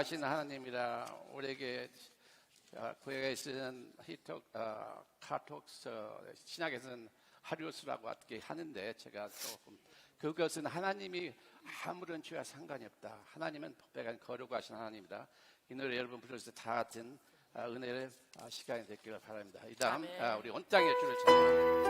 거룩하신 하나님이라 우리에게 구약에 쓰는 카톡스 신약에서는 하리오스라고 하는데 제가 조금 그것은 하나님이 아무런 죄와 상관이 없다. 하나님은 법배간 거룩하신 하나님이다. 이 노래 여러분 부르실 때 다 같은 은혜의 시간이 됐기를 바랍니다. 이 다음 우리 온 땅의 주를 찬양합니다.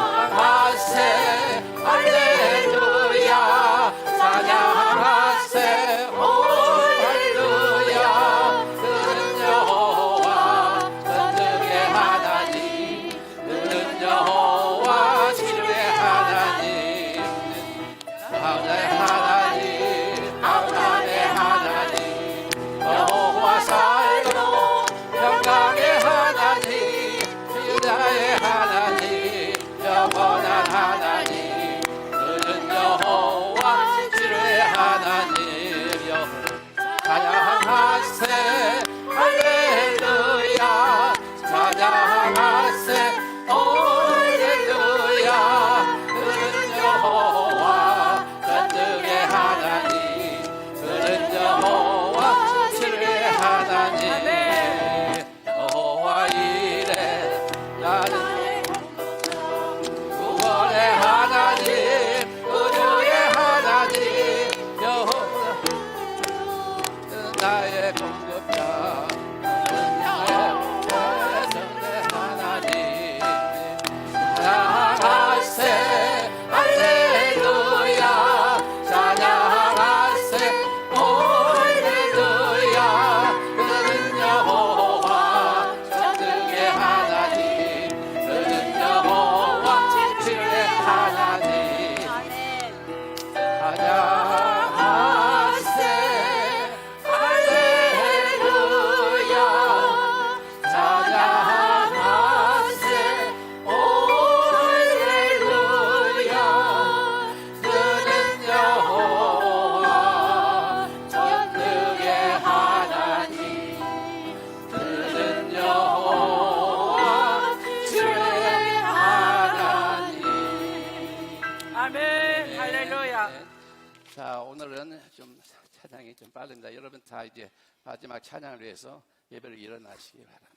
찬양하세 할렐루야 찬양하세 오 할렐루야 그는 여호와 전능의 하나님 그는 여호와 치료의 하나님 하나의 하나님 아브라함의 하나님 여호와 살고 평강의 하나님 유다의 하나님 영원한 하나님 그는 여호와 치료의 하나님 찬양하세 할렐루야 찬양하세 오 할렐루야 그는 여호와 전능의 하나님 그는 여호와 치료의 하나님 여호와 이래 나는 하나님 의료의 하나님 여호와 나의 공급자 나의 성의 하나님 찬양하세 할렐루야 찬양하세 오 할렐루야 그는 여호와 전능의 하나님 그는 여호와 치료의 하나님 찬양하세 할렐루야 좀 찬양이 좀 빠릅니다. 여러분 다 이제 마지막 찬양을 위해서 예배를 일어나시기 바랍니다.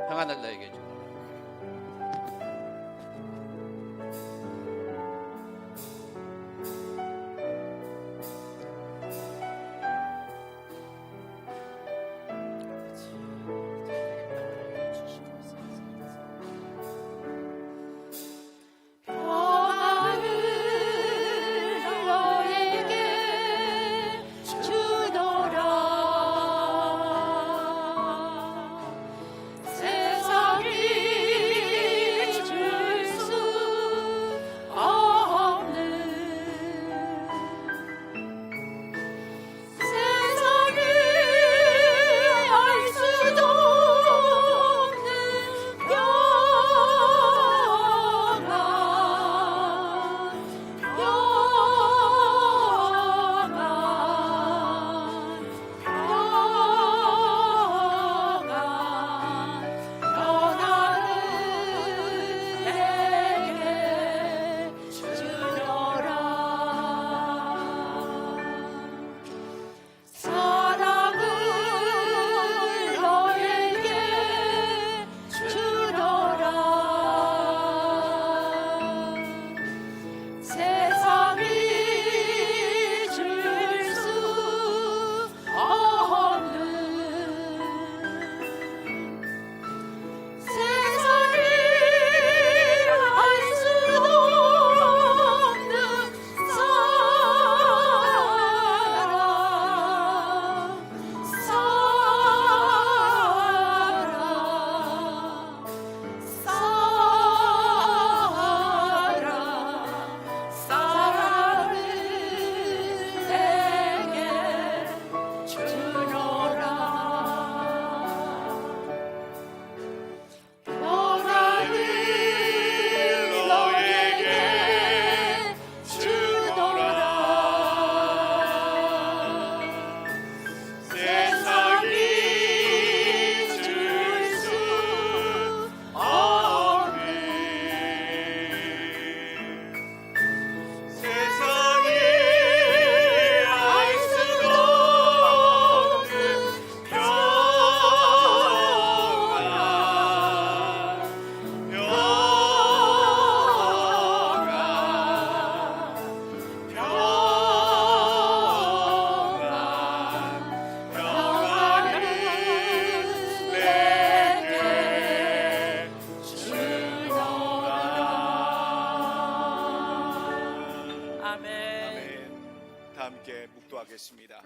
평안을 너에게 주노라. 평안을 너에게 주노라. 세상이 줄 수 없는, 세상이 알 수도 없는 평안, 평안을 내게 주노라. 사랑을 너에게 주노라. 세상이 줄 수 없는, 세상이 알 수도 없는 사랑을 내게 주노라. 평안을 너에게 주노라. 세상이 줄 수 없는, 세상이 알 수도 없는 평안을 내게 주노라. 아멘. 아멘. 다 함께 묵도하겠습니다.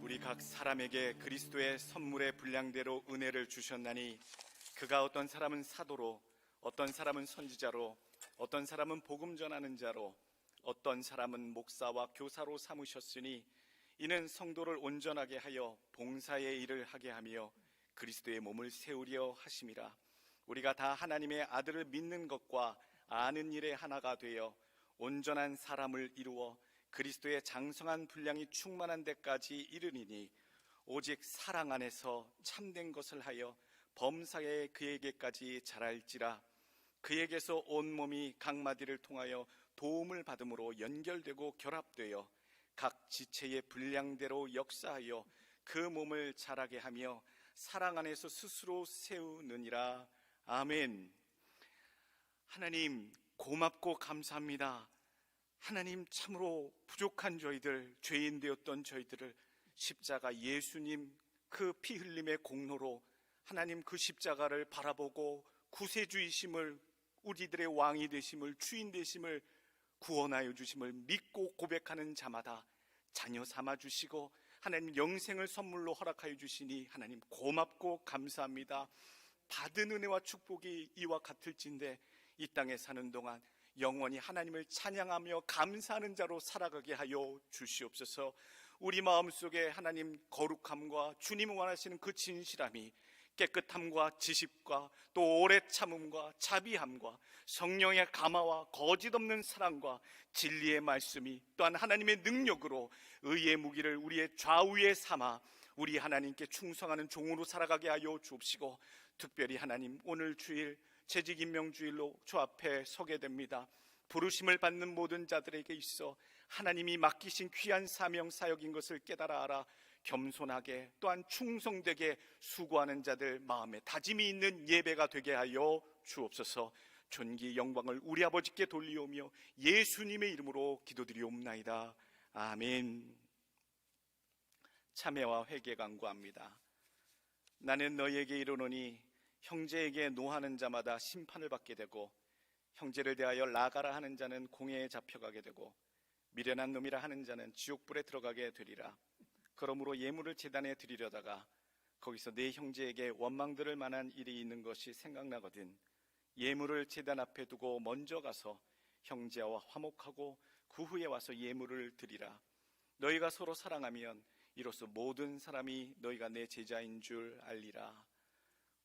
우리 각 사람에게 그리스도의 선물의 분량대로 은혜를 주셨나니 그가 어떤 사람은 사도로, 어떤 사람은 선지자로, 어떤 사람은 복음 전하는 자로, 어떤 사람은 목사와 교사로 삼으셨으니 이는 성도를 온전하게 하여 봉사의 일을 하게 하며 그리스도의 몸을 세우려 하심이라. 우리가 다 하나님의 아들을 믿는 것과 아는 일에 하나가 되어 온전한 사람을 이루어 그리스도의 장성한 분량이 충만한 데까지 이르니니 오직 사랑 안에서 참된 것을 하여 범사에 그에게까지 자랄지라. 그에게서 온 몸이 각 마디를 통하여 도움을 받음으로 연결되고 결합되어 각 지체의 분량대로 역사하여 그 몸을 자라게 하며 사랑 안에서 스스로 세우느니라. 아멘. 하나님 고맙고 감사합니다. 하나님 참으로 부족한 저희들, 죄인 되었던 저희들을 십자가 예수님 그 피 흘림의 공로로 하나님 그 십자가를 바라보고 구세주이심을, 우리들의 왕이 되심을, 주인 되심을, 구원하여 주심을 믿고 고백하는 자마다 자녀 삼아 주시고 하나님 영생을 선물로 허락하여 주시니 하나님 고맙고 감사합니다. 받은 은혜와 축복이 이와 같을진데 이 땅에 사는 동안 영원히 하나님을 찬양하며 감사하는 자로 살아가게 하여 주시옵소서. 우리 마음속에 하나님 거룩함과 주님 원하시는 그 진실함이 깨끗함과 지식과 또 오래 참음과 자비함과 성령의 감화와 거짓 없는 사랑과 진리의 말씀이 또한 하나님의 능력으로 의의 무기를 우리의 좌우에 삼아 우리 하나님께 충성하는 종으로 살아가게 하여 주옵시고, 특별히 하나님 오늘 주일 재직임명주일로 주 앞에 서게 됩니다. 부르심을 받는 모든 자들에게 있어 하나님이 맡기신 귀한 사명 사역인 것을 깨달아 알아 겸손하게 또한 충성되게 수고하는 자들 마음에 다짐이 있는 예배가 되게 하여 주옵소서. 존귀 영광을 우리 아버지께 돌리오며 예수님의 이름으로 기도드리옵나이다. 아멘. 참회와 회개 간구합니다. 나는 너희에게 이르노니 형제에게 노하는 자마다 심판을 받게 되고 형제를 대하여 나가라 하는 자는 공회에 잡혀가게 되고 미련한 놈이라 하는 자는 지옥불에 들어가게 되리라. 그러므로 예물을 제단에 드리려다가 거기서 내 형제에게 원망 들을 만한 일이 있는 것이 생각나거든 예물을 제단 앞에 두고 먼저 가서 형제와 화목하고 그 후에 와서 예물을 드리라. 너희가 서로 사랑하면 이로써 모든 사람이 너희가 내 제자인 줄 알리라.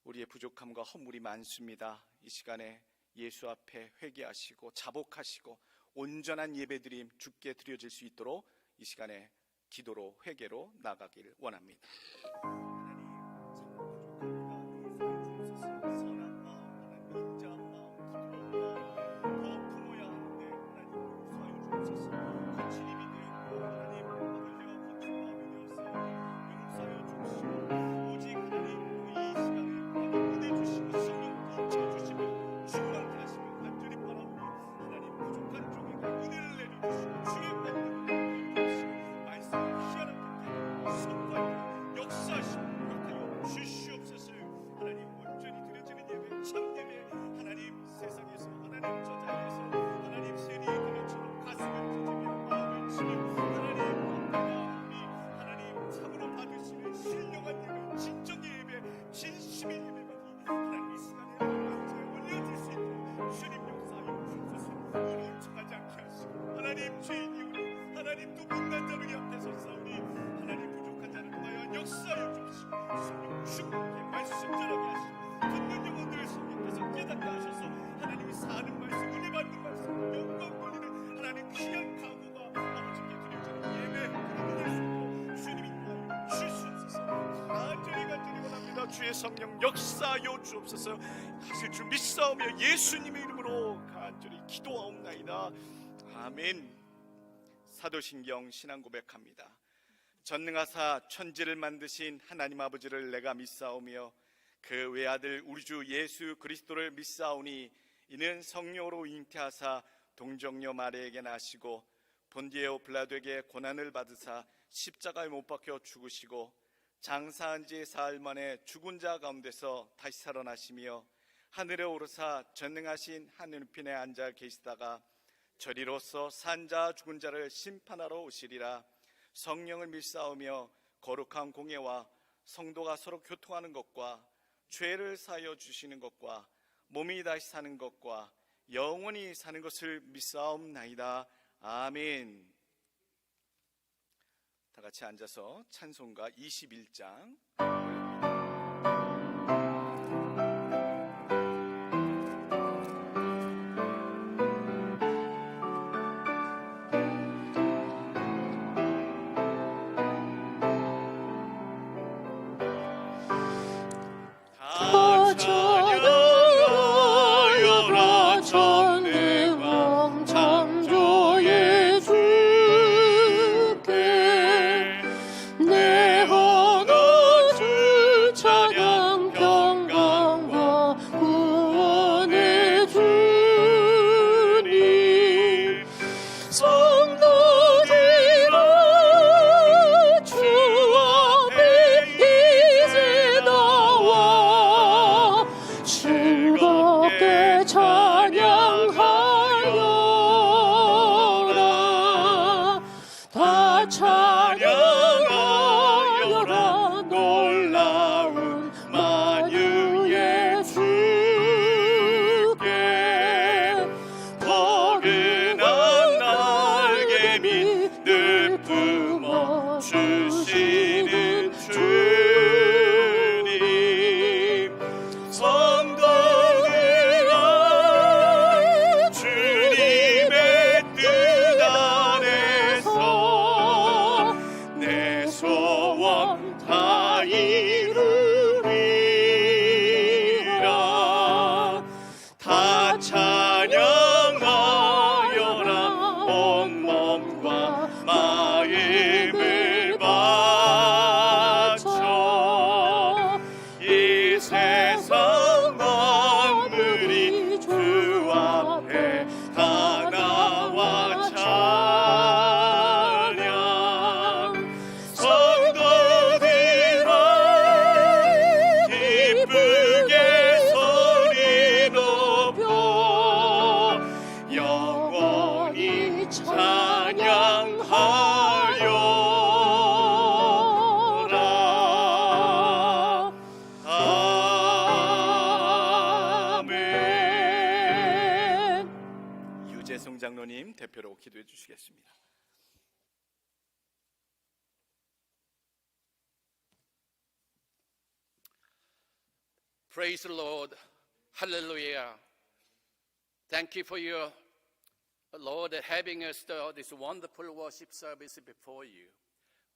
우리의 부족함과 허물이 많습니다. 이 시간에 예수 앞에 회개하시고 자복하시고 온전한 예배드림 주께 드려질 수 있도록 이 시간에 기도로 회개로 나가길 원합니다. 주의 성령 역사하여 주옵소서. 하실 줄 믿사오며 예수님의 이름으로 간절히 기도하옵나이다. 아멘. 사도신경 신앙 고백합니다. 전능하사 천지를 만드신 하나님 아버지를 내가 믿사오며 그 외아들 우리 주 예수 그리스도를 믿사오니 이는 성령으로 잉태하사 동정녀 마리아에게 나시고 본디오 빌라도에게 고난을 받으사 십자가에 못 박혀 죽으시고 장사한 지 사흘 만에 죽은 자 가운데서 다시 살아나시며 하늘에 오르사 전능하신 하늘편에 앉아 계시다가 저리로서 산 자 죽은 자를 심판하러 오시리라. 성령을 믿사오며 거룩한 공예와 성도가 서로 교통하는 것과 죄를 사하여 주시는 것과 몸이 다시 사는 것과 영원히 사는 것을 믿사옵나이다. 아멘. 다 같이 앉아서 찬송가 21장 내 언어 주 김재성 장로님 대표로 기도해 주시겠습니다. Praise the Lord. Hallelujah. Thank you for your Lord having us this wonderful worship service before you.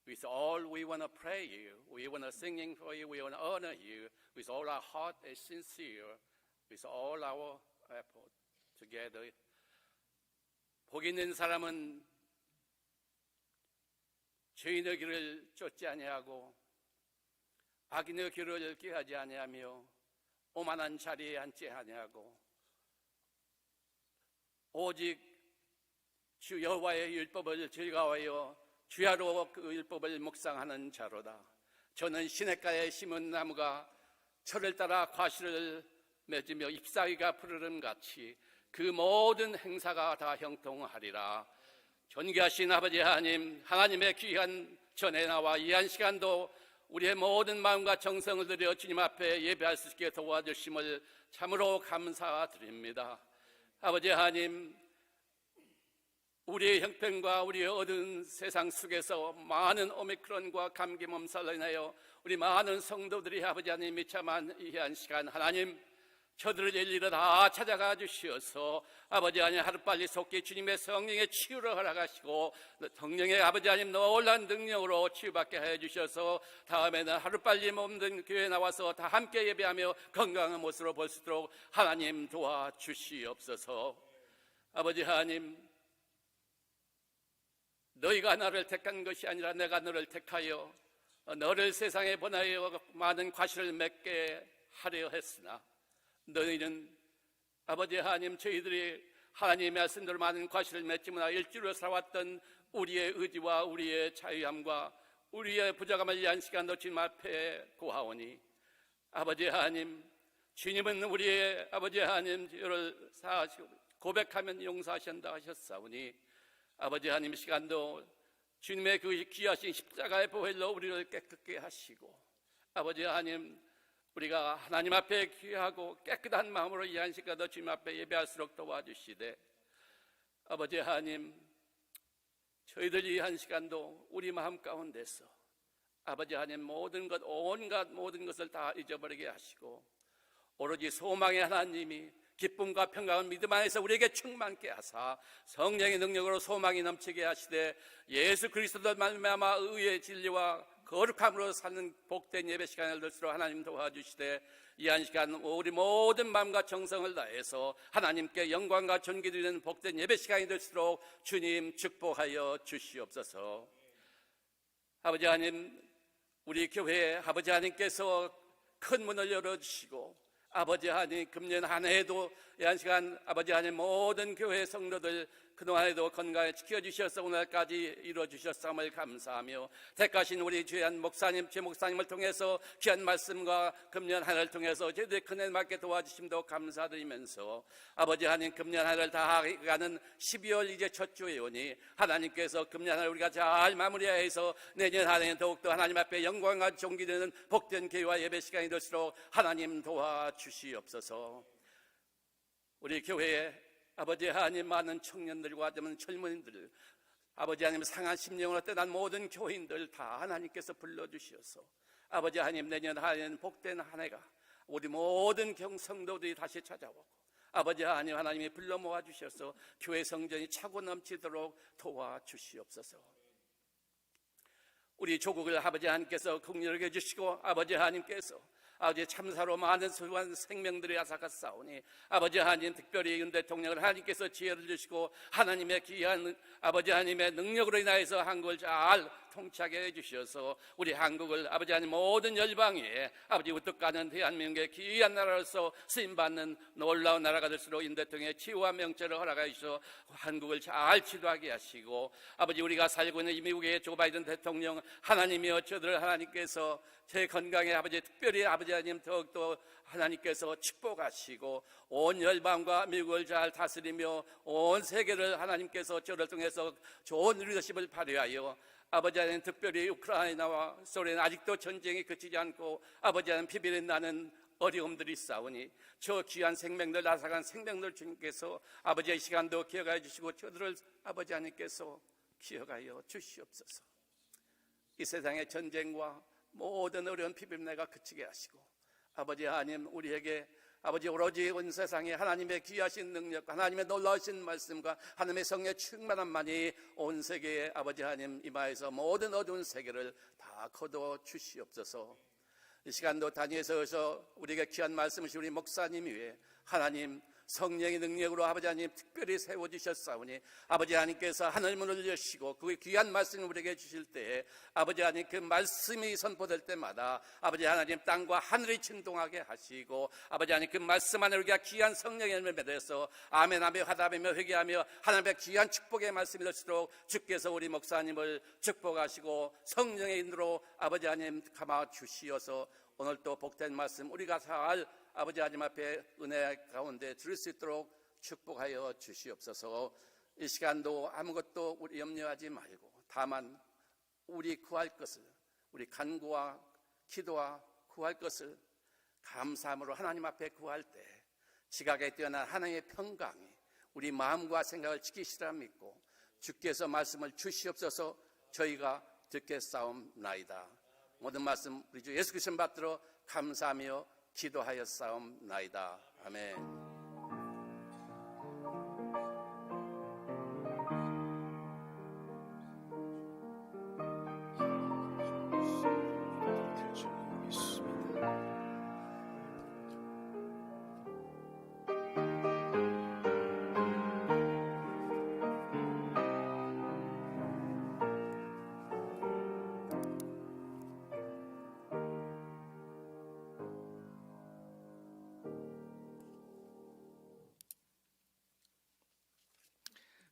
With all we want to pray you, we want to singing for you, we want to honor you with all our heart and sincere, with all our effort together. 복 있는 사람은 죄인의 길을 쫓지 아니하고 악인의 길을 꾀하지 아니하며 오만한 자리에 앉지 아니하고 오직 주 여호와의 율법을 즐거워하여 주야로 그 율법을 묵상하는 자로다. 저는 시냇가에 심은 나무가 철을 따라 과실을 맺으며 잎사귀가 푸르름 같이 그 모든 행사가 다 형통하리라. 존귀하신 아버지 하나님, 하나님의 귀한 전에 나와 이 한 시간도 우리의 모든 마음과 정성을 들여 주님 앞에 예배할 수 있게 도와주심을 참으로 감사드립니다. 아버지 하나님, 우리의 형편과 우리의 어두운 세상 속에서 많은 오미크론과 감기 몸살로 인하여 우리 많은 성도들이 아버지 하나님 미참한 이 한 시간 하나님 저들을 일일이 다 찾아가 주시어서 아버지 하나님 하루빨리 속히 주님의 성령의 치유를 허락하시고 성령의 아버지 하나님 놀라운 능력으로 치유받게 해 주셔서 다음에는 하루빨리 몸든 교회에 나와서 다 함께 예배하며 건강한 모습으로 볼 수 있도록 하나님 도와주시옵소서. 아버지 하나님, 너희가 나를 택한 것이 아니라 내가 너를 택하여 너를 세상에 보내어 많은 과실을 맺게 하려 했으나 너희는 아버지 하나님 저희들이 하나님의 말씀대로 많은 과실을 맺지 못하여 일주일로 살아왔던 우리의 의지와 우리의 자유함과 우리의 부족함을 위한 시간도 주님 앞에 구하오니 아버지 하나님, 주님은 우리의 아버지 하나님 저를 고백하면 용서하신다 하셨사오니 아버지 하나님 시간도 주님의 그 귀하신 십자가의 보혈로 우리를 깨끗게 하시고 아버지 하나님 우리가 하나님 앞에 귀하고 깨끗한 마음으로 이 한 시간도 주님 앞에 예배할수록 도와주시되 아버지 하나님 저희들이 이 한 시간도 우리 마음 가운데서 아버지 하나님 온갖 모든 것을 다 잊어버리게 하시고 오로지 소망의 하나님이 기쁨과 평강을 믿음 안에서 우리에게 충만케 하사 성령의 능력으로 소망이 넘치게 하시되 예수 그리스도로 말미암아 의의 진리와 거룩함으로 사는 복된 예배 시간을 들수록 하나님 도와주시되 이 한 시간 우리 모든 마음과 정성을 다해서 하나님께 영광과 존귀 드리는 복된 예배 시간이 될수록 주님 축복하여 주시옵소서. 아버지 하나님, 우리 교회에 아버지 하나님께서 큰 문을 열어주시고 아버지 하나님 금년 한 해에도 이 한 시간 아버지 하나님 모든 교회 성도들 그동안에도 건강에 지켜주셔서 오늘까지 이루어주셨음을 감사하며 택하신 우리 귀한 목사님, 최 목사님을 통해서 귀한 말씀과 금년 한 해를 통해서 저희들의 큰일 맞게 도와주심도 감사드리면서 아버지 하나님 금년 한 해를 다 가는 12월 이제 첫 주에 오니 하나님께서 금년 한 해 우리가 잘 마무리해서 내년 한 해는 더욱더 하나님 앞에 영광과 존귀되는 복된 교회와 예배 시간이 될수록 하나님 도와주시옵소서. 우리 교회에 아버지 하나님 많은 청년들과 젊은이들 아버지 하나님 상한 심령으로 떠난 모든 교인들 다 하나님께서 불러주셔서 아버지 하나님 내년 한 해는 복된 한 해가 우리 모든 성도들이 다시 찾아오고 아버지 하나님 하나님이 불러 모아주셔서 교회 성전이 차고 넘치도록 도와주시옵소서. 우리 조국을 아버지 하나님께서 긍휼하게 해주시고 아버지 하나님께서 아버지 참사로 많은 수고한 생명들이 앗아갔사오니 아버지 하나님 특별히 윤 대통령을 하나님께서 지혜를 주시고 하나님의 귀한 아버지 하나님의 능력으로 인하여서 한국을 잘 통치하게 해주셔서 우리 한국을 아버지 하나님 모든 열방에 아버지 우뚝 가는 대한민국의 귀한 나라로서 쓰임받는 놀라운 나라가 될수록 윤 대통령의 치유와 명철을 허락하여 주셔서 한국을 잘 지도하게 하시고 아버지 우리가 살고 있는 이 미국의 조 바이든 대통령 하나님이여 저들을 하나님께서 제 건강에 아버지 특별히 아버지 하나님 더욱더 하나님께서 축복하시고 온 열방과 미국을 잘 다스리며 온 세계를 하나님께서 저를 통해서 좋은 리더십을 발휘하여 아버지 하나님 특별히 우크라이나와 소련 아직도 전쟁이 그치지 않고 아버지 하나님 피비린 나는 어려움들이 있사오니 저 귀한 생명들 나사간 생명들 주님께서 아버지의 시간도 기억하여 주시고 저들을 아버지 하나님께서 기억하여 주시옵소서. 이 세상의 전쟁과 모든 어려운 비빌내가 그치게 하시고 아버지 하나님 우리에게 아버지 오로지 온 세상에 하나님의 귀하신 능력 하나님의 놀라우신 말씀과 하나님의 성령의 충만함만이 온 세계에 아버지 하나님 임하여서 모든 어두운 세계를 다 거두어 주시옵소서. 이 시간도 다니엘서에서 우리에게 귀한 말씀을 주신 우리 목사님 위에 하나님 성령의 능력으로 아버지 하나님 특별히 세워주셨사오니 아버지 하나님께서 하늘 문을 여시고 그 귀한 말씀을 우리에게 주실 때에 아버지 하나님 그 말씀이 선포될 때마다 아버지 하나님 땅과 하늘이 진동하게 하시고 아버지 하나님 그 말씀 안에 우리가 귀한 성령의 열매를 맺어서 아멘하며 화답하며 회개하며 하나님의 귀한 축복의 말씀이 될수록 주께서 우리 목사님을 축복하시고 성령의 인도로 아버지 하나님 감아 주시어서 오늘 또 복된 말씀 우리가 잘 아버지 하나님 앞에 은혜 가운데 들을 수 있도록 축복하여 주시옵소서. 이 시간도 아무것도 우리 염려하지 말고 다만 우리 구할 것을 우리 간구와 기도와 구할 것을 감사함으로 하나님 앞에 구할 때 지각에 뛰어난 하나님의 평강이 우리 마음과 생각을 지키시라 믿고 주께서 말씀을 주시옵소서. 저희가 듣겠사옵나이다. 모든 말씀 우리 주 예수 그리스도 받들어 감사하며 기도하였사옵나이다. 아멘.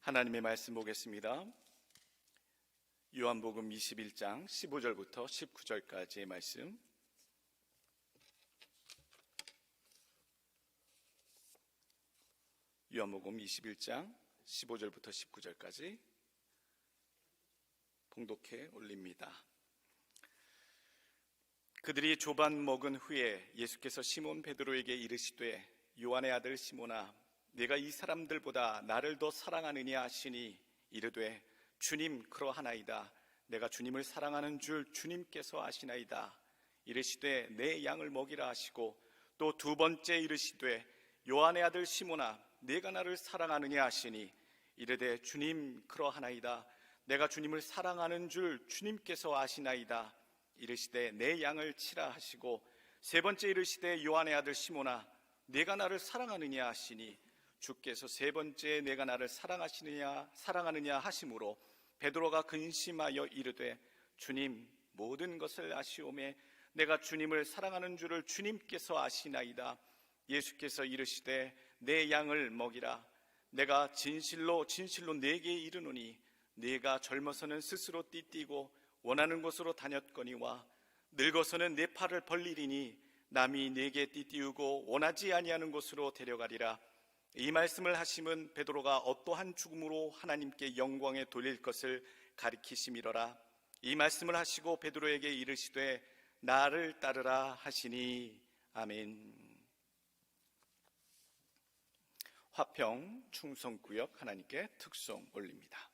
하나님의 말씀 보겠습니다. 요한복음 21장 15절부터 19절까지의 말씀. 요한복음 21장 15절부터 19절까지 봉독해 올립니다. 그들이 조반 먹은 후에 예수께서 시몬 베드로에게 이르시되 요한의 아들 시몬아 내가 이 사람들보다 나를 더 사랑하느냐 하시니 이르되 주님 그러하나이다. 내가 주님을 사랑하는 줄 주님께서 아시나이다. 이르시되 내 양을 먹이라 하시고 또 두 번째 이르시되 요한의 아들 시몬아 내가 나를 사랑하느냐 하시니 이르되 주님 그러하나이다. 내가 주님을 사랑하는 줄 주님께서 아시나이다. 이르시되 내 양을 치라 하시고 세 번째 이르시되 요한의 아들 시몬아 내가 나를 사랑하느냐 하시니 주께서 세 번째 내가 나를 사랑하느냐 하심으로 베드로가 근심하여 이르되 주님 모든 것을 아시오매 내가 주님을 사랑하는 줄을 주님께서 아시나이다. 예수께서 이르시되 내 양을 먹이라. 내가 진실로 진실로 네게 이르노니 네가 젊어서는 스스로 띠띠고 원하는 곳으로 다녔거니와 늙어서는 내 팔을 벌리리니 남이 네게 띠띠우고 원하지 아니하는 곳으로 데려가리라. 이 말씀을 하심은 베드로가 어떠한 죽음으로 하나님께 영광에 돌릴 것을 가리키심이로라. 이 말씀을 하시고 베드로에게 이르시되 나를 따르라 하시니 아멘. 화평 충성구역 하나님께 특송 올립니다.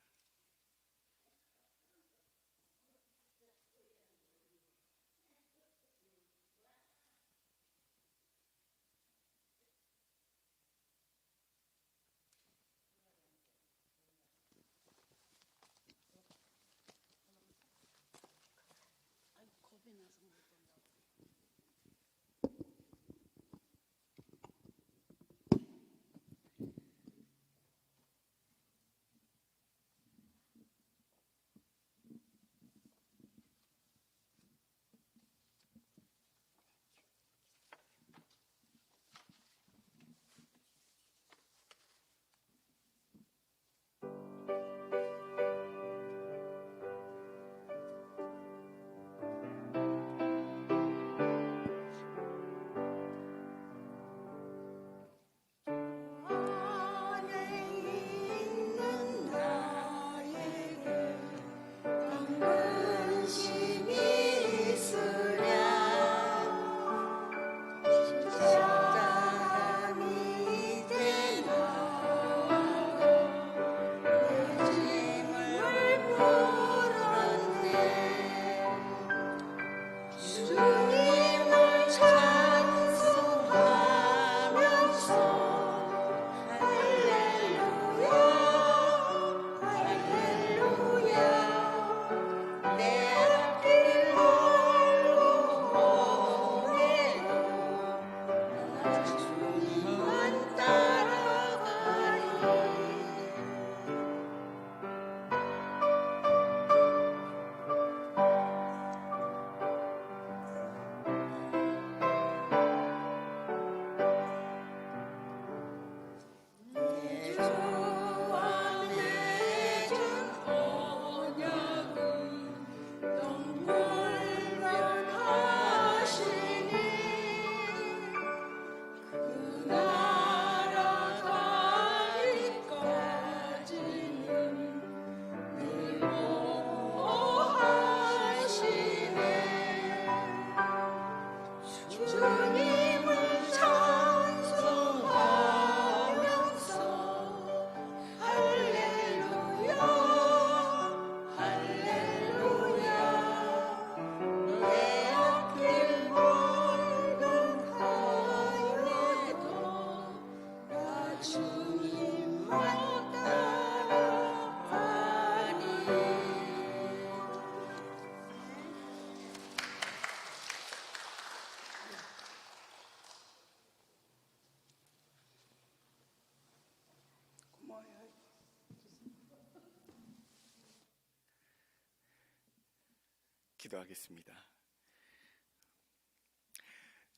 기도하겠습니다.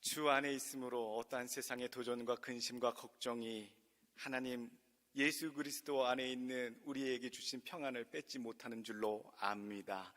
주 안에 있으므로 어떠한 세상의 도전과 근심과 걱정이 하나님 예수 그리스도 안에 있는 우리에게 주신 평안을 뺏지 못하는 줄로 압니다.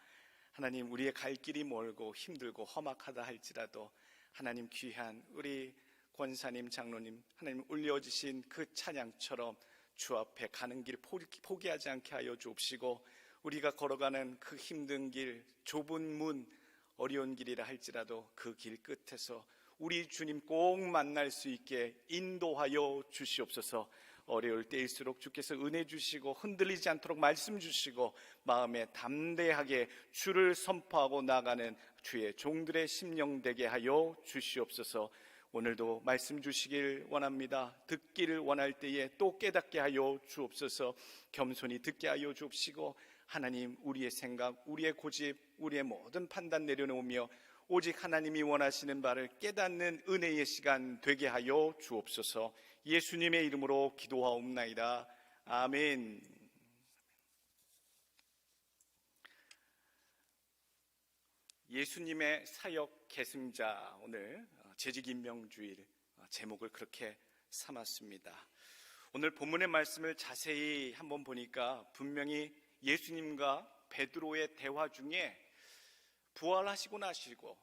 하나님, 우리의 갈 길이 멀고 힘들고 험악하다 할지라도 하나님 귀한 우리 권사님, 장로님, 하나님 올려주신 그 찬양처럼 주 앞에 가는 길 포기하지 않게 하여 주옵시고, 우리가 걸어가는 그 힘든 길, 좁은 문, 어려운 길이라 할지라도 그 길 끝에서 우리 주님 꼭 만날 수 있게 인도하여 주시옵소서. 어려울 때일수록 주께서 은혜 주시고 흔들리지 않도록 말씀 주시고 마음에 담대하게 주를 선포하고 나가는 주의 종들의 심령 되게 하여 주시옵소서. 오늘도 말씀 주시길 원합니다. 듣기를 원할 때에 또 깨닫게 하여 주옵소서. 겸손히 듣게 하여 주옵시고 하나님, 우리의 생각, 우리의 고집, 우리의 모든 판단 내려놓으며 오직 하나님이 원하시는 바를 깨닫는 은혜의 시간 되게 하여 주옵소서. 예수님의 이름으로 기도하옵나이다. 아멘. 예수님의 사역 계승자, 오늘 재직임명주일 제목을 그렇게 삼았습니다. 오늘 본문의 말씀을 자세히 한번 보니까 분명히 예수님과 베드로의 대화 중에 부활하시고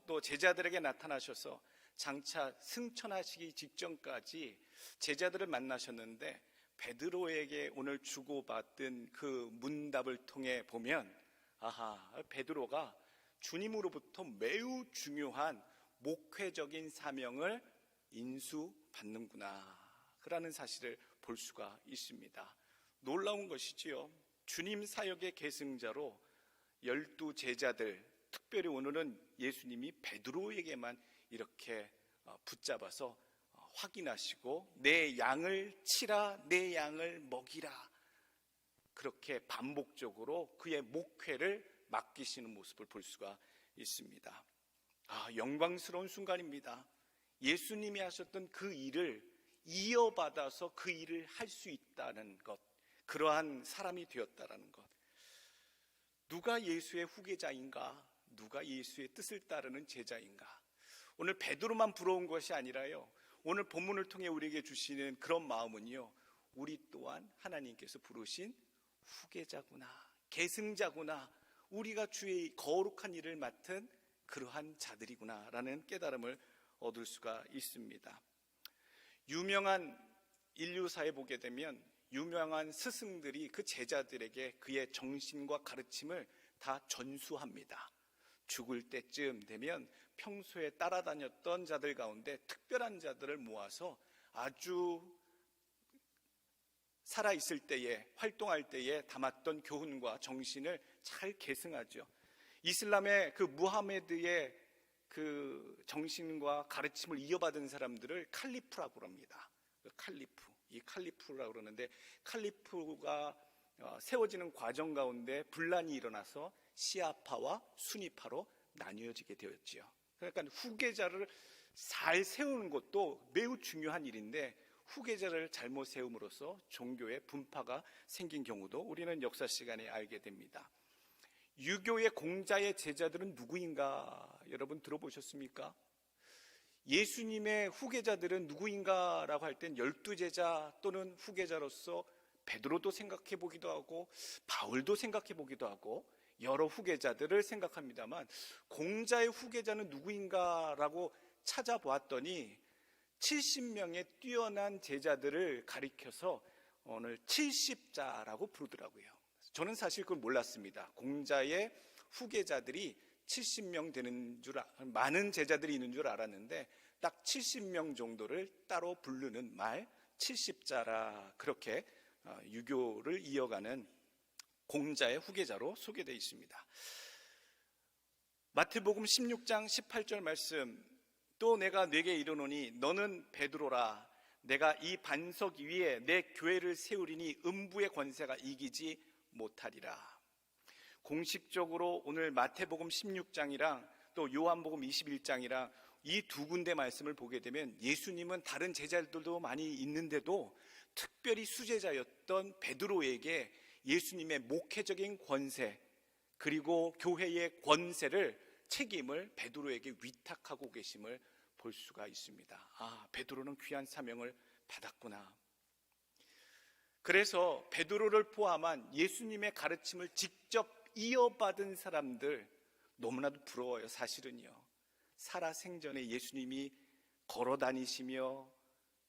또 제자들에게 나타나셔서 장차 승천하시기 직전까지 제자들을 만나셨는데, 베드로에게 오늘 주고받은 그 문답을 통해 보면 베드로가 주님으로부터 매우 중요한 목회적인 사명을 인수받는구나, 그라는 사실을 볼 수가 있습니다. 놀라운 것이지요. 주님 사역의 계승자로 12 제자들, 특별히 오늘은 예수님이 베드로에게만 이렇게 붙잡아서 확인하시고 내 양을 치라, 내 양을 먹이라, 그렇게 반복적으로 그의 목회를 맡기시는 모습을 볼 수가 있습니다. 영광스러운 순간입니다. 예수님이 하셨던 그 일을 이어받아서 그 일을 할 수 있다는 것, 그러한 사람이 되었다는 것. 누가 예수의 후계자인가? 누가 예수의 뜻을 따르는 제자인가? 오늘 베드로만 부러운 것이 아니라요, 오늘 본문을 통해 우리에게 주시는 그런 마음은요, 우리 또한 하나님께서 부르신 후계자구나, 계승자구나, 우리가 주의 거룩한 일을 맡은 그러한 자들이구나 라는 깨달음을 얻을 수가 있습니다. 유명한 인류사에 보게 되면 유명한 스승들이 그 제자들에게 그의 정신과 가르침을 다 전수합니다. 죽을 때쯤 되면 평소에 따라다녔던 자들 가운데 특별한 자들을 모아서 아주 살아있을 때에, 활동할 때에 담았던 교훈과 정신을 잘 계승하죠. 이슬람의 그 무하메드의 그 정신과 가르침을 이어받은 사람들을 칼리프라고 합니다. 이 칼리프라고 그러는데, 칼리프가 세워지는 과정 가운데 분란이 일어나서 시아파와 수니파로 나뉘어지게 되었지요. 그러니까 후계자를 잘 세우는 것도 매우 중요한 일인데, 후계자를 잘못 세움으로써 종교의 분파가 생긴 경우도 우리는 역사 시간에 알게 됩니다. 유교의 공자의 제자들은 누구인가 여러분 들어보셨습니까? 예수님의 후계자들은 누구인가라고 할 땐 12제자 또는 후계자로서 베드로도 생각해 보기도 하고 바울도 생각해 보기도 하고 여러 후계자들을 생각합니다만, 공자의 후계자는 누구인가라고 찾아보았더니 70명의 뛰어난 제자들을 가리켜서 오늘 70자라고 부르더라고요. 저는 사실 그걸 몰랐습니다. 공자의 후계자들이 70명 되는 많은 제자들이 있는 줄 알았는데 딱 70명 정도를 따로 부르는 말 70자라, 그렇게 유교를 이어가는 공자의 후계자로 소개되어 있습니다. 마태복음 16장 18절 말씀, 또 내가 네게 이르노니 너는 베드로라, 내가 이 반석 위에 내 교회를 세우리니 음부의 권세가 이기지 못하리라. 공식적으로 오늘 마태복음 16장이랑 또 요한복음 21장이랑 이 두 군데 말씀을 보게 되면 예수님은 다른 제자들도 많이 있는데도 특별히 수제자였던 베드로에게 예수님의 목회적인 권세, 그리고 교회의 권세를, 책임을 베드로에게 위탁하고 계심을 볼 수가 있습니다. 아, 베드로는 귀한 사명을 받았구나. 그래서 베드로를 포함한 예수님의 가르침을 직접 이어받은 사람들 너무나도 부러워요. 사실은요, 살아생전에 예수님이 걸어 다니시며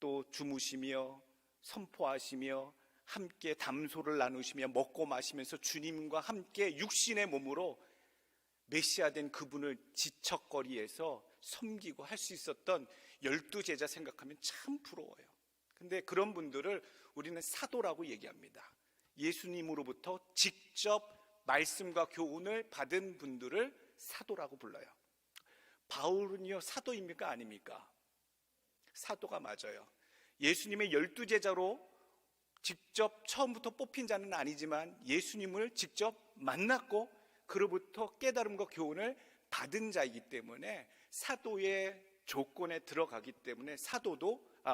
또 주무시며 선포하시며 함께 담소를 나누시며 먹고 마시면서 주님과 함께 육신의 몸으로 메시아된 그분을 지척거리에서 섬기고 할 수 있었던 12제자 생각하면 참 부러워요. 근데 그런 분들을 우리는 사도라고 얘기합니다. 예수님으로부터 직접 말씀과 교훈을 받은 분들을 사도라고 불러요. 바울은요, 사도입니까? 아닙니까? 사도가 맞아요. 예수님의 12제자로 직접 처음부터 뽑힌 자는 아니지만 예수님을 직접 만났고 그로부터 깨달음과 교훈을 받은 자이기 때문에 사도의 조건에 들어가기 때문에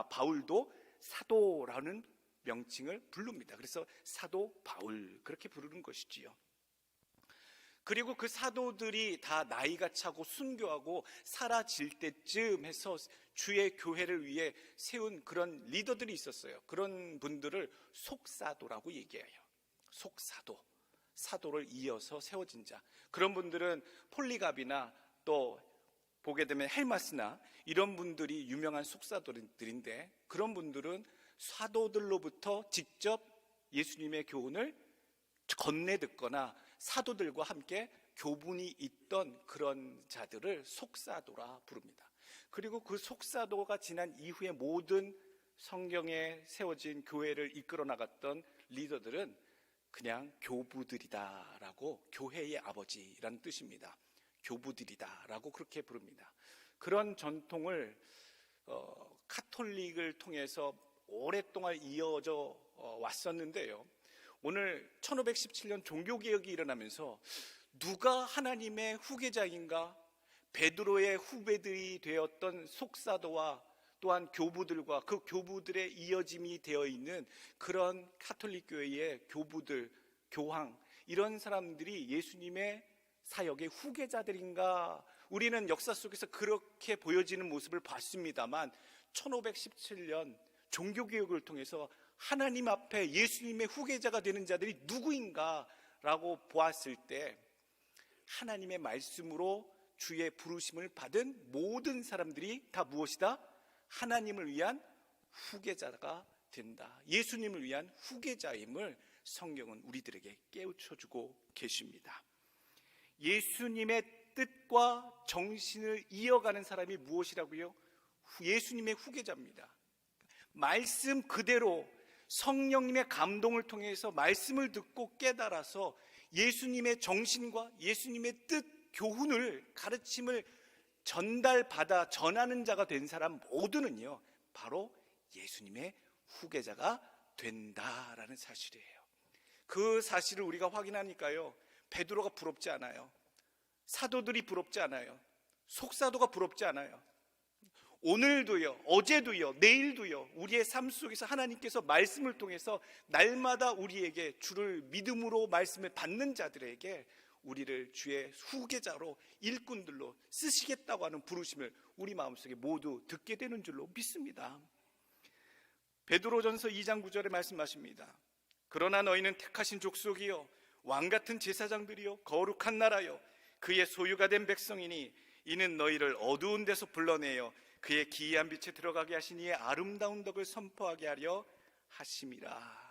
바울도 사도라는 명칭을 부릅니다. 그래서 사도 바울 그렇게 부르는 것이지요. 그리고 그 사도들이 다 나이가 차고 순교하고 사라질 때쯤 해서 주의 교회를 위해 세운 그런 리더들이 있었어요. 그런 분들을 속사도라고 얘기해요. 속사도, 사도를 이어서 세워진 자. 그런 분들은 폴리갑이나 또 보게 되면 헬마스나 이런 분들이 유명한 속사도들인데, 그런 분들은 사도들로부터 직접 예수님의 교훈을 건네 듣거나 사도들과 함께 교분이 있던 그런 자들을 속사도라 부릅니다. 그리고 그 속사도가 지난 이후에 모든 성경에 세워진 교회를 이끌어 나갔던 리더들은 그냥 교부들이다라고, 교회의 아버지라는 뜻입니다. 교부들이다라고 그렇게 부릅니다. 그런 전통을 카톨릭을 통해서 오랫동안 이어져 왔었는데요, 오늘 1517년 종교개혁이 일어나면서 누가 하나님의 후계자인가, 베드로의 후배들이 되었던 속사도와 또한 교부들과 그 교부들의 이어짐이 되어 있는 그런 카톨릭 교회의 교부들, 교황, 이런 사람들이 예수님의 사역의 후계자들인가, 우리는 역사 속에서 그렇게 보여지는 모습을 봤습니다만 1517년 종교개혁을 통해서 하나님 앞에 예수님의 후계자가 되는 자들이 누구인가라고 보았을 때 하나님의 말씀으로 주의 부르심을 받은 모든 사람들이 다 무엇이다? 하나님을 위한 후계자가 된다. 예수님을 위한 후계자임을 성경은 우리들에게 깨우쳐주고 계십니다. 예수님의 뜻과 정신을 이어가는 사람이 무엇이라고요? 예수님의 후계자입니다. 말씀 그대로 성령님의 감동을 통해서 말씀을 듣고 깨달아서 예수님의 정신과 예수님의 뜻, 교훈을, 가르침을 전달받아 전하는 자가 된 사람 모두는요, 바로 예수님의 후계자가 된다라는 사실이에요. 그 사실을 우리가 확인하니까요, 베드로가 부럽지 않아요. 사도들이 부럽지 않아요. 속사도가 부럽지 않아요. 오늘도요, 어제도요, 내일도요, 우리의 삶 속에서 하나님께서 말씀을 통해서 날마다 우리에게 주를 믿음으로 말씀을 받는 자들에게 우리를 주의 후계자로, 일꾼들로 쓰시겠다고 하는 부르심을 우리 마음속에 모두 듣게 되는 줄로 믿습니다. 베드로전서 2장 9절에 말씀하십니다. 그러나 너희는 택하신 족속이요 왕같은 제사장들이요 거룩한 나라요 그의 소유가 된 백성이니 이는 너희를 어두운 데서 불러내어 그의 기이한 빛에 들어가게 하신 이의 아름다운 덕을 선포하게 하려 하심이라.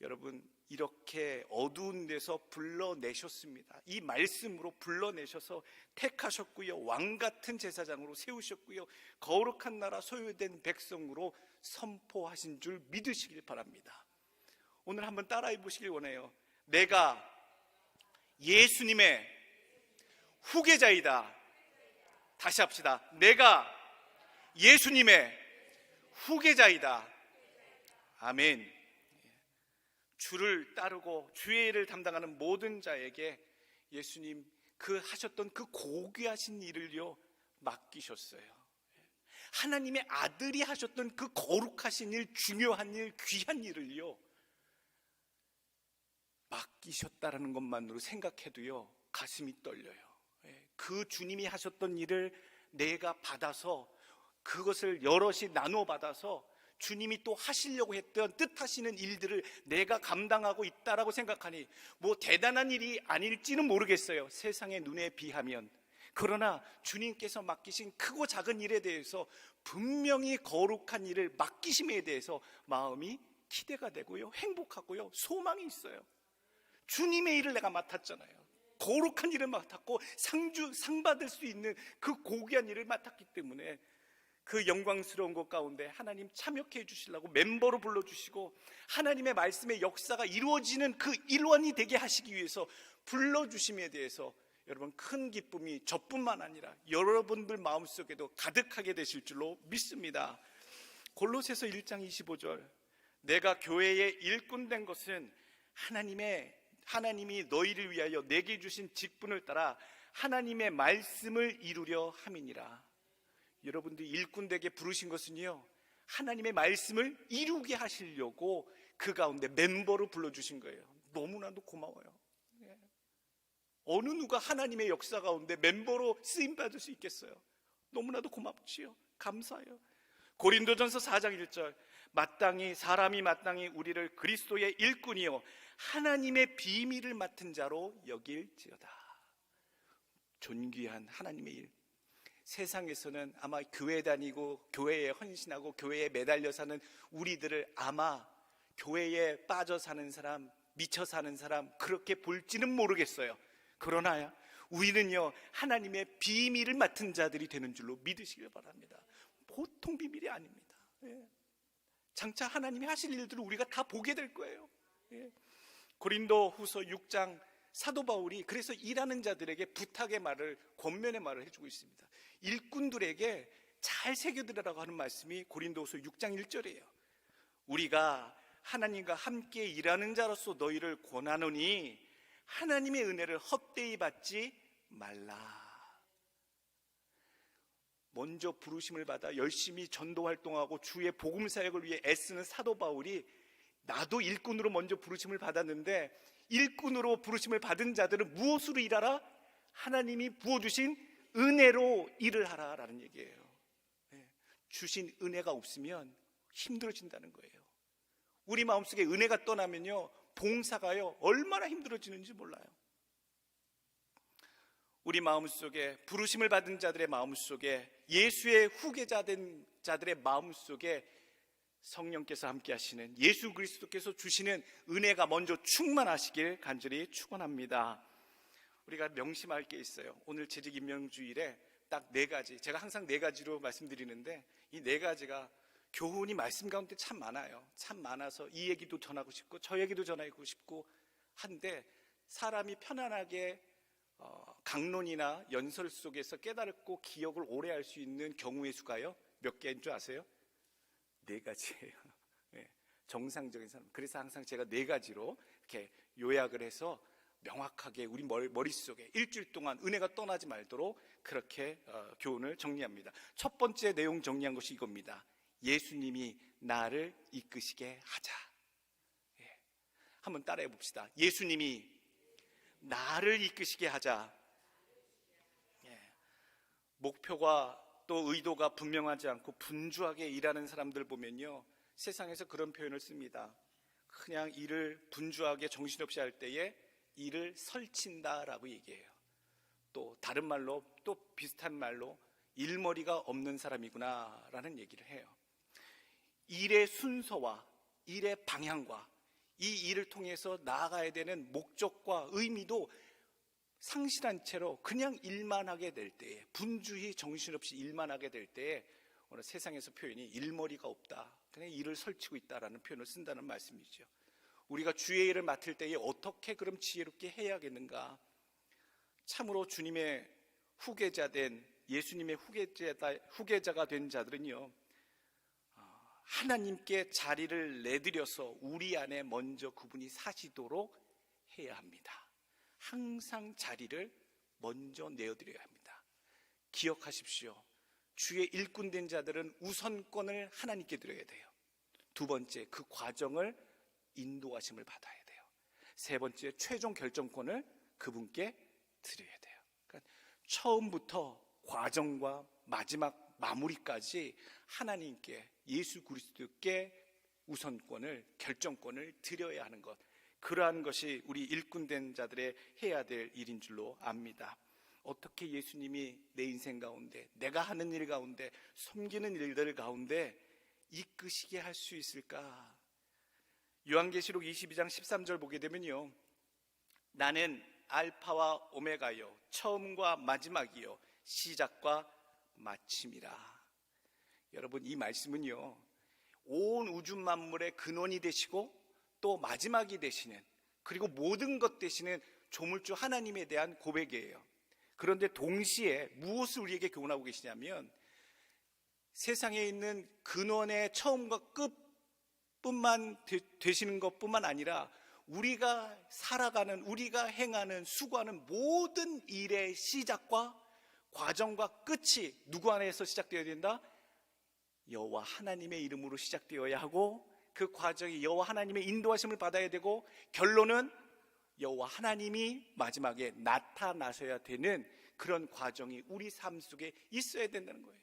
여러분, 이렇게 어두운 데서 불러내셨습니다. 이 말씀으로 불러내셔서 택하셨고요, 왕같은 제사장으로 세우셨고요, 거룩한 나라 소유된 백성으로 선포하신 줄 믿으시길 바랍니다. 오늘 한번 따라해 보시길 원해요. 내가 예수님의 후계자이다. 다시 합시다. 내가 예수님의 후계자이다. 아멘. 주를 따르고 주의 일을 담당하는 모든 자에게 예수님 그 하셨던 그 고귀하신 일을요 맡기셨어요. 하나님의 아들이 하셨던 그 거룩하신 일, 중요한 일, 귀한 일을요 맡기셨다라는 것만으로 생각해도요, 가슴이 떨려요. 그 주님이 하셨던 일을 내가 받아서 그것을 여럿이 나누어 받아서 주님이 또 하시려고 했던 뜻하시는 일들을 내가 감당하고 있다라고 생각하니 뭐 대단한 일이 아닐지는 모르겠어요, 세상의 눈에 비하면. 그러나 주님께서 맡기신 크고 작은 일에 대해서 분명히 거룩한 일을 맡기심에 대해서 마음이 기대가 되고요, 행복하고요, 소망이 있어요. 주님의 일을 내가 맡았잖아요. 거룩한 일을 맡았고 상 받을 수 있는 그 고귀한 일을 맡았기 때문에 그 영광스러운 것 가운데 하나님 참여케 해주시려고 멤버로 불러주시고 하나님의 말씀의 역사가 이루어지는 그 일원이 되게 하시기 위해서 불러주심에 대해서 여러분 큰 기쁨이 저뿐만 아니라 여러분들 마음속에도 가득하게 되실 줄로 믿습니다. 골로새서 1장 25절, 내가 교회의 일꾼 된 것은 하나님이 너희를 위하여 내게 주신 직분을 따라 하나님의 말씀을 이루려 함이니라. 여러분들이 일꾼 되게 부르신 것은요, 하나님의 말씀을 이루게 하시려고 그 가운데 멤버로 불러주신 거예요. 너무나도 고마워요. 어느 누가 하나님의 역사 가운데 멤버로 쓰임받을 수 있겠어요? 너무나도 고맙지요. 감사해요. 고린도전서 4장 1절, 사람이 마땅히 우리를 그리스도의 일꾼이요 하나님의 비밀을 맡은 자로 여길지어다. 존귀한 하나님의 일. 세상에서는 아마 교회 다니고 교회에 헌신하고 교회에 매달려 사는 우리들을 아마 교회에 빠져 사는 사람, 미쳐 사는 사람 그렇게 볼지는 모르겠어요. 그러나 우리는요, 하나님의 비밀을 맡은 자들이 되는 줄로 믿으시길 바랍니다. 보통 비밀이 아닙니다. 장차 하나님이 하실 일들을 우리가 다 보게 될 거예요. 고린도 후서 6장 사도 바울이 그래서 일하는 자들에게 부탁의 말을, 권면의 말을 해주고 있습니다. 일꾼들에게 잘 새겨들으라고 하는 말씀이 고린도후서 6장 1절이에요. 우리가 하나님과 함께 일하는 자로서 너희를 권하노니 하나님의 은혜를 헛되이 받지 말라. 먼저 부르심을 받아 열심히 전도 활동하고 주의 복음 사역을 위해 애쓰는 사도 바울이 나도 일꾼으로 먼저 부르심을 받았는데 일꾼으로 부르심을 받은 자들은 무엇으로 일하라? 하나님이 부어주신 은혜로 일을 하라라는 얘기예요. 주신 은혜가 없으면 힘들어진다는 거예요. 우리 마음속에 은혜가 떠나면요, 봉사가요 얼마나 힘들어지는지 몰라요. 우리 마음속에 부르심을 받은 자들의 마음속에 예수의 후계자 된 자들의 마음속에 성령께서 함께 하시는 예수 그리스도께서 주시는 은혜가 먼저 충만하시길 간절히 축원합니다. 우리가 명심할 게 있어요. 오늘 재직임명주일에 딱 4가지, 제가 항상 4가지로 말씀드리는데 이 4가지가 교훈이 말씀 가운데 참 많아요. 참 많아서 이 얘기도 전하고 싶고 저 얘기도 전하고 싶고 한데 사람이 편안하게 강론이나 연설 속에서 깨달고 기억을 오래 할 수 있는 경우의 수가요 몇 개인 줄 아세요? 4가지예요. 정상적인 사람. 그래서 항상 제가 4가지로 이렇게 요약을 해서 명확하게 우리 머릿속에 일주일 동안 은혜가 떠나지 말도록 그렇게 교훈을 정리합니다. 첫 번째 내용 정리한 것이 이겁니다. 예수님이 나를 이끄시게 하자. 한번 따라해 봅시다. 예수님이 나를 이끄시게 하자. 목표가 또 의도가 분명하지 않고 분주하게 일하는 사람들 보면요, 세상에서 그런 표현을 씁니다. 그냥 일을 분주하게 정신없이 할 때에 일을 설친다라고 얘기해요. 또 다른 말로, 또 비슷한 말로 일머리가 없는 사람이구나 라는 얘기를 해요. 일의 순서와 일의 방향과 이 일을 통해서 나아가야 되는 목적과 의미도 상실한 채로 그냥 일만 하게 될 때에, 분주히 정신없이 일만 하게 될 때에 오늘 세상에서 표현이 일머리가 없다, 그냥 일을 설치고 있다라는 표현을 쓴다는 말씀이죠. 우리가 주의 일을 맡을 때에 어떻게 그럼 지혜롭게 해야겠는가? 참으로 주님의 후계자된, 예수님의 후계자가 된 자들은요, 하나님께 자리를 내드려서 우리 안에 먼저 그분이 사시도록 해야 합니다. 항상 자리를 먼저 내어드려야 합니다. 기억하십시오. 주의 일꾼 된 자들은 우선권을 하나님께 드려야 돼요. 두 번째, 그 과정을 인도하심을 받아야 돼요. 세 번째, 최종 결정권을 그분께 드려야 돼요. 그러니까 처음부터 과정과 마지막 마무리까지 하나님께, 예수 그리스도께 우선권을, 결정권을 드려야 하는 것, 그러한 것이 우리 일꾼된 자들의 해야 될 일인 줄로 압니다. 어떻게 예수님이 내 인생 가운데, 내가 하는 일 가운데, 섬기는 일들 가운데 이끄시게 할 수 있을까? 요한계시록 22장 13절 보게 되면요, 나는 알파와 오메가요, 처음과 마지막이요, 시작과 마침이라. 여러분, 이 말씀은요, 온 우주 만물의 근원이 되시고 또 마지막이 되시는, 그리고 모든 것 되시는 조물주 하나님에 대한 고백이에요. 그런데 동시에 무엇을 우리에게 교훈하고 계시냐면, 세상에 있는 근원의 처음과 끝뿐만 되시는 것뿐만 아니라 우리가 살아가는, 우리가 행하는, 수고하는 모든 일의 시작과 과정과 끝이 누구 안에서 시작되어야 된다? 여호와 하나님의 이름으로 시작되어야 하고, 그 과정이 여호와 하나님의 인도하심을 받아야 되고, 결론은 여호와 하나님이 마지막에 나타나셔야 되는 그런 과정이 우리 삶 속에 있어야 된다는 거예요.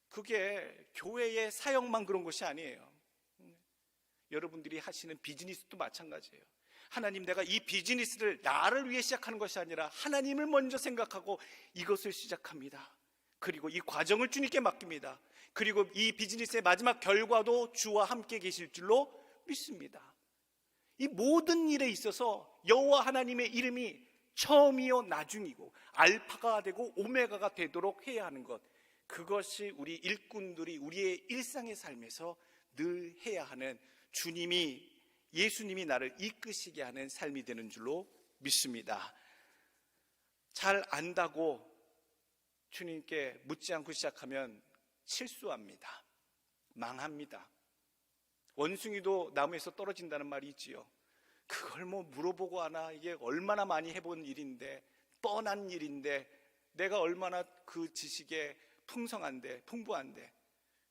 그게 교회의 사역만 그런 것이 아니에요. 여러분들이 하시는 비즈니스도 마찬가지예요. 하나님, 내가 이 비즈니스를 나를 위해 시작하는 것이 아니라 하나님을 먼저 생각하고 이것을 시작합니다. 그리고 이 과정을 주님께 맡깁니다. 그리고 이 비즈니스의 마지막 결과도 주와 함께 계실 줄로 믿습니다. 이 모든 일에 있어서 여호와 하나님의 이름이 처음이요 나중이고 알파가 되고 오메가가 되도록 해야 하는 것, 그것이 우리 일꾼들이 우리의 일상의 삶에서 늘 해야 하는, 주님이, 예수님이 나를 이끄시게 하는 삶이 되는 줄로 믿습니다. 잘 안다고 주님께 묻지 않고 시작하면 실수합니다. 망합니다. 원숭이도 나무에서 떨어진다는 말이 있지요. 그걸 뭐 물어보고 하나, 이게 얼마나 많이 해본 일인데, 뻔한 일인데, 내가 얼마나 그 지식에 풍성한데, 풍부한데.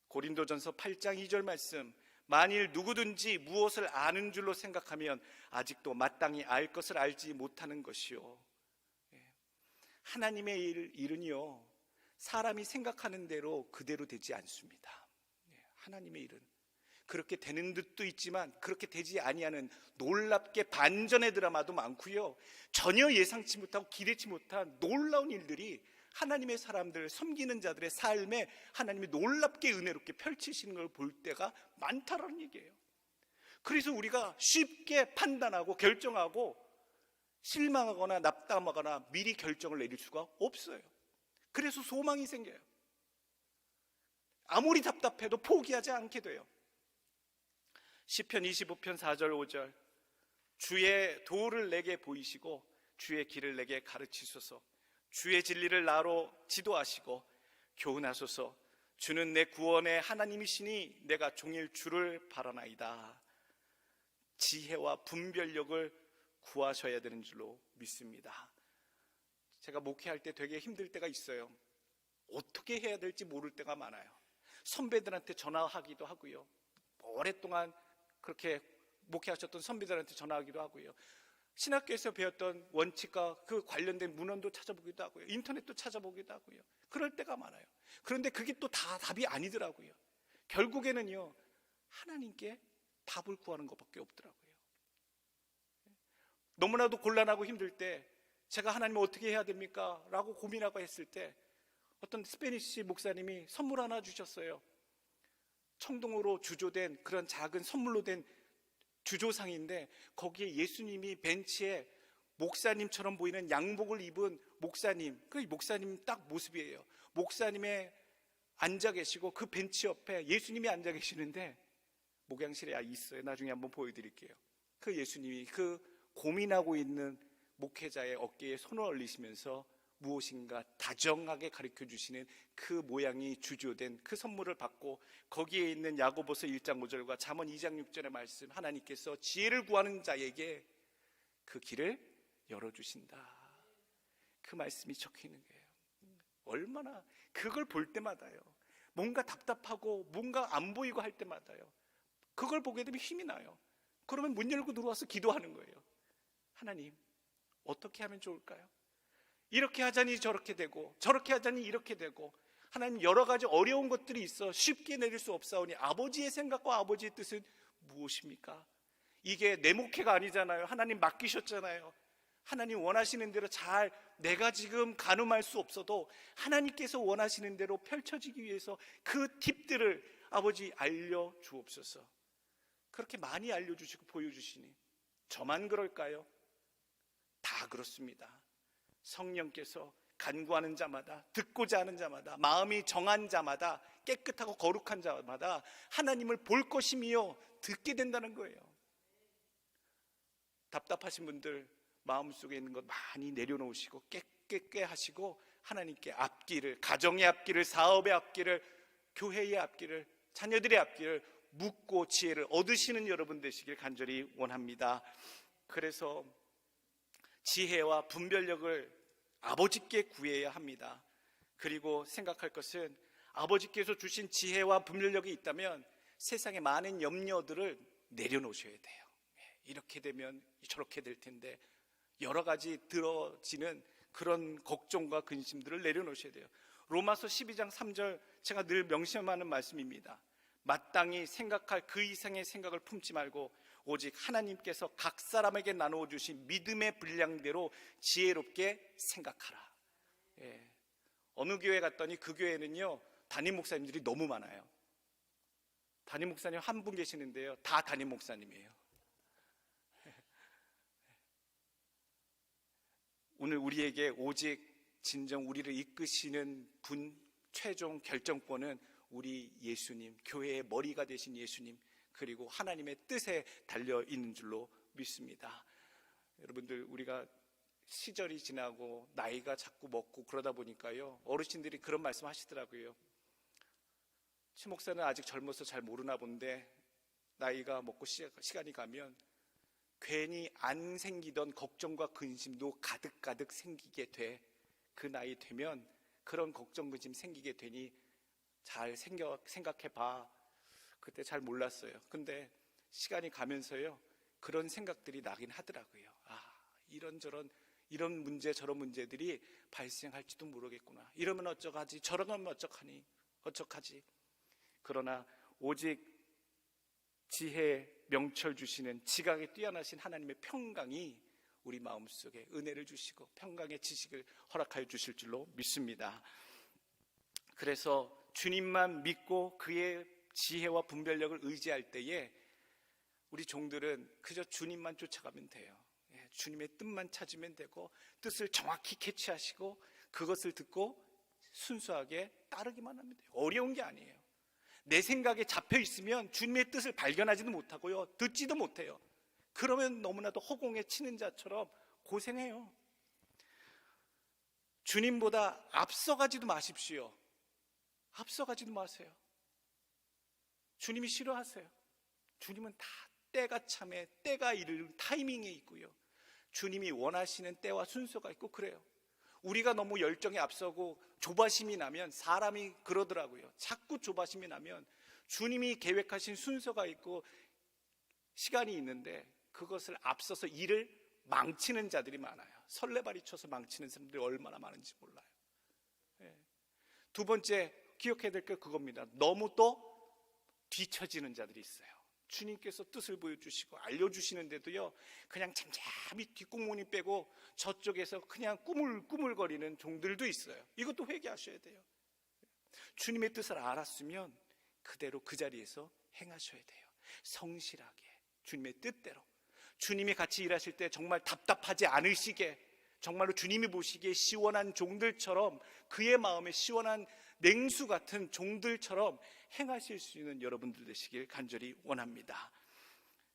고린도전서 8장 2절 말씀, 만일 누구든지 무엇을 아는 줄로 생각하면 아직도 마땅히 알 것을 알지 못하는 것이요. 하나님의 일은요, 사람이 생각하는 대로 그대로 되지 않습니다. 하나님의 일은 그렇게 되는 듯도 있지만 그렇게 되지 아니하는 놀랍게 반전의 드라마도 많고요, 전혀 예상치 못하고 기대치 못한 놀라운 일들이 하나님의 사람들, 섬기는 자들의 삶에 하나님이 놀랍게 은혜롭게 펼치시는 걸 볼 때가 많다라는 얘기예요. 그래서 우리가 쉽게 판단하고 결정하고 실망하거나 낙담하거나 미리 결정을 내릴 수가 없어요. 그래서 소망이 생겨요. 아무리 답답해도 포기하지 않게 돼요. 시편 25편 4절 5절, 주의 도를 내게 보이시고 주의 길을 내게 가르치소서. 주의 진리를 나로 지도하시고 교훈하소서. 주는 내 구원의 하나님이시니 내가 종일 주를 바라나이다. 지혜와 분별력을 구하셔야 되는 줄로 믿습니다. 제가 목회할 때 되게 힘들 때가 있어요. 어떻게 해야 될지 모를 때가 많아요. 선배들한테 전화하기도 하고요, 오랫동안 그렇게 목회하셨던 선배들한테 전화하기도 하고요, 신학교에서 배웠던 원칙과 그 관련된 문헌도 찾아보기도 하고요, 인터넷도 찾아보기도 하고요. 그럴 때가 많아요. 그런데 그게 또 다 답이 아니더라고요. 결국에는요, 하나님께 답을 구하는 것밖에 없더라고요. 너무나도 곤란하고 힘들 때 제가 하나님 어떻게 해야 됩니까? 라고 고민하고 했을 때 어떤 스페니시 목사님이 선물 하나 주셨어요. 청동으로 주조된 그런 작은 선물로 된 주조상인데, 거기에 예수님이 벤치에 목사님처럼 보이는 양복을 입은 목사님, 그 목사님 딱 모습이에요. 목사님에 앉아 계시고 그 벤치 옆에 예수님이 앉아 계시는데, 목양실에 있어요. 나중에 한번 보여드릴게요. 그 예수님이 그 고민하고 있는 목회자의 어깨에 손을 올리시면서 무엇인가 다정하게 가르쳐 주시는 그 모양이 주조된 그 선물을 받고, 거기에 있는 야고보서 1장 5절과 잠언 2장 6절의 말씀, 하나님께서 지혜를 구하는 자에게 그 길을 열어주신다, 그 말씀이 적혀 있는 거예요. 얼마나 그걸 볼 때마다요, 뭔가 답답하고 뭔가 안 보이고 할 때마다요, 그걸 보게 되면 힘이 나요. 그러면 문 열고 들어와서 기도하는 거예요. 하나님, 어떻게 하면 좋을까요? 이렇게 하자니 저렇게 되고 저렇게 하자니 이렇게 되고, 하나님 여러 가지 어려운 것들이 있어 쉽게 내릴 수 없사오니 아버지의 생각과 아버지의 뜻은 무엇입니까? 이게 내 목회가 아니잖아요. 하나님 맡기셨잖아요. 하나님 원하시는 대로 잘, 내가 지금 가늠할 수 없어도 하나님께서 원하시는 대로 펼쳐지기 위해서 그 팁들을 아버지 알려주옵소서. 그렇게 많이 알려주시고 보여주시니 저만 그럴까요? 다 그렇습니다. 성령께서 간구하는 자마다, 듣고자 하는 자마다, 마음이 정한 자마다, 깨끗하고 거룩한 자마다 하나님을 볼 것이며 듣게 된다는 거예요. 답답하신 분들 마음속에 있는 것 많이 내려놓으시고 깨끗게 하시고 하나님께 앞길을, 가정의 앞길을, 사업의 앞길을, 교회의 앞길을, 자녀들의 앞길을 묻고 지혜를 얻으시는 여러분 되시길 간절히 원합니다. 그래서 지혜와 분별력을 아버지께 구해야 합니다. 그리고 생각할 것은 아버지께서 주신 지혜와 분별력이 있다면 세상의 많은 염려들을 내려놓으셔야 돼요. 이렇게 되면 저렇게 될 텐데, 여러 가지 들어지는 그런 걱정과 근심들을 내려놓으셔야 돼요. 로마서 12장 3절, 제가 늘 명심하는 말씀입니다. 마땅히 생각할 그 이상의 생각을 품지 말고 오직 하나님께서 각 사람에게 나누어 주신 믿음의 분량대로 지혜롭게 생각하라. 어느 교회 갔더니 그 교회는요, 담임 목사님들이 너무 많아요. 담임 목사님 한 분 계시는데요, 다 담임 목사님이에요. 오늘 우리에게 오직 진정 우리를 이끄시는 분, 최종 결정권은 우리 예수님, 교회의 머리가 되신 예수님, 그리고 하나님의 뜻에 달려있는 줄로 믿습니다. 여러분들, 우리가 시절이 지나고 나이가 자꾸 먹고 그러다 보니까요, 어르신들이 그런 말씀 하시더라고요. 최 목사는 아직 젊어서 잘 모르나 본데 나이가 먹고 시간이 가면 괜히 안 생기던 걱정과 근심도 가득가득 생기게 돼. 그 나이 되면 그런 걱정, 근심 생기게 되니 잘 생각해봐. 그때 잘 몰랐어요. 근데 시간이 가면서요, 그런 생각들이 나긴 하더라고요. 이런저런, 이런 문제 저런 문제들이 발생할지도 모르겠구나. 이러면 어쩌하지, 저러면 어쩌하지. 그러나 오직 지혜 명철 주시는 지각에 뛰어나신 하나님의 평강이 우리 마음속에 은혜를 주시고 평강의 지식을 허락하여 주실 줄로 믿습니다. 그래서 주님만 믿고 그의 지혜와 분별력을 의지할 때에 우리 종들은 그저 주님만 쫓아가면 돼요. 주님의 뜻만 찾으면 되고, 뜻을 정확히 캐치하시고 그것을 듣고 순수하게 따르기만 하면 돼요. 어려운 게 아니에요. 내 생각에 잡혀 있으면 주님의 뜻을 발견하지도 못하고요, 듣지도 못해요. 그러면 너무나도 허공에 치는 자처럼 고생해요. 주님보다 앞서가지도 마십시오. 앞서가지도 마세요. 주님이 싫어하세요. 주님은 다 때가 참에, 때가 이를 타이밍에 있고요, 주님이 원하시는 때와 순서가 있고 그래요. 우리가 너무 열정에 앞서고 조바심이 나면, 사람이 그러더라고요. 자꾸 조바심이 나면 주님이 계획하신 순서가 있고 시간이 있는데 그것을 앞서서 일을 망치는 자들이 많아요. 설레발이 쳐서 망치는 사람들이 얼마나 많은지 몰라요. 두 번째 기억해야 될 게 그겁니다. 너무 또 뒤처지는 자들이 있어요. 주님께서 뜻을 보여주시고 알려주시는데도요, 그냥 잠잠히 뒷공무니 빼고 저쪽에서 그냥 꾸물꾸물거리는 종들도 있어요. 이것도 회개하셔야 돼요. 주님의 뜻을 알았으면 그대로 그 자리에서 행하셔야 돼요. 성실하게 주님의 뜻대로. 주님이 같이 일하실 때 정말 답답하지 않으시게, 정말로 주님이 보시기에 시원한 종들처럼, 그의 마음에 시원한 냉수 같은 종들처럼 행하실 수 있는 여러분들 되시길 간절히 원합니다.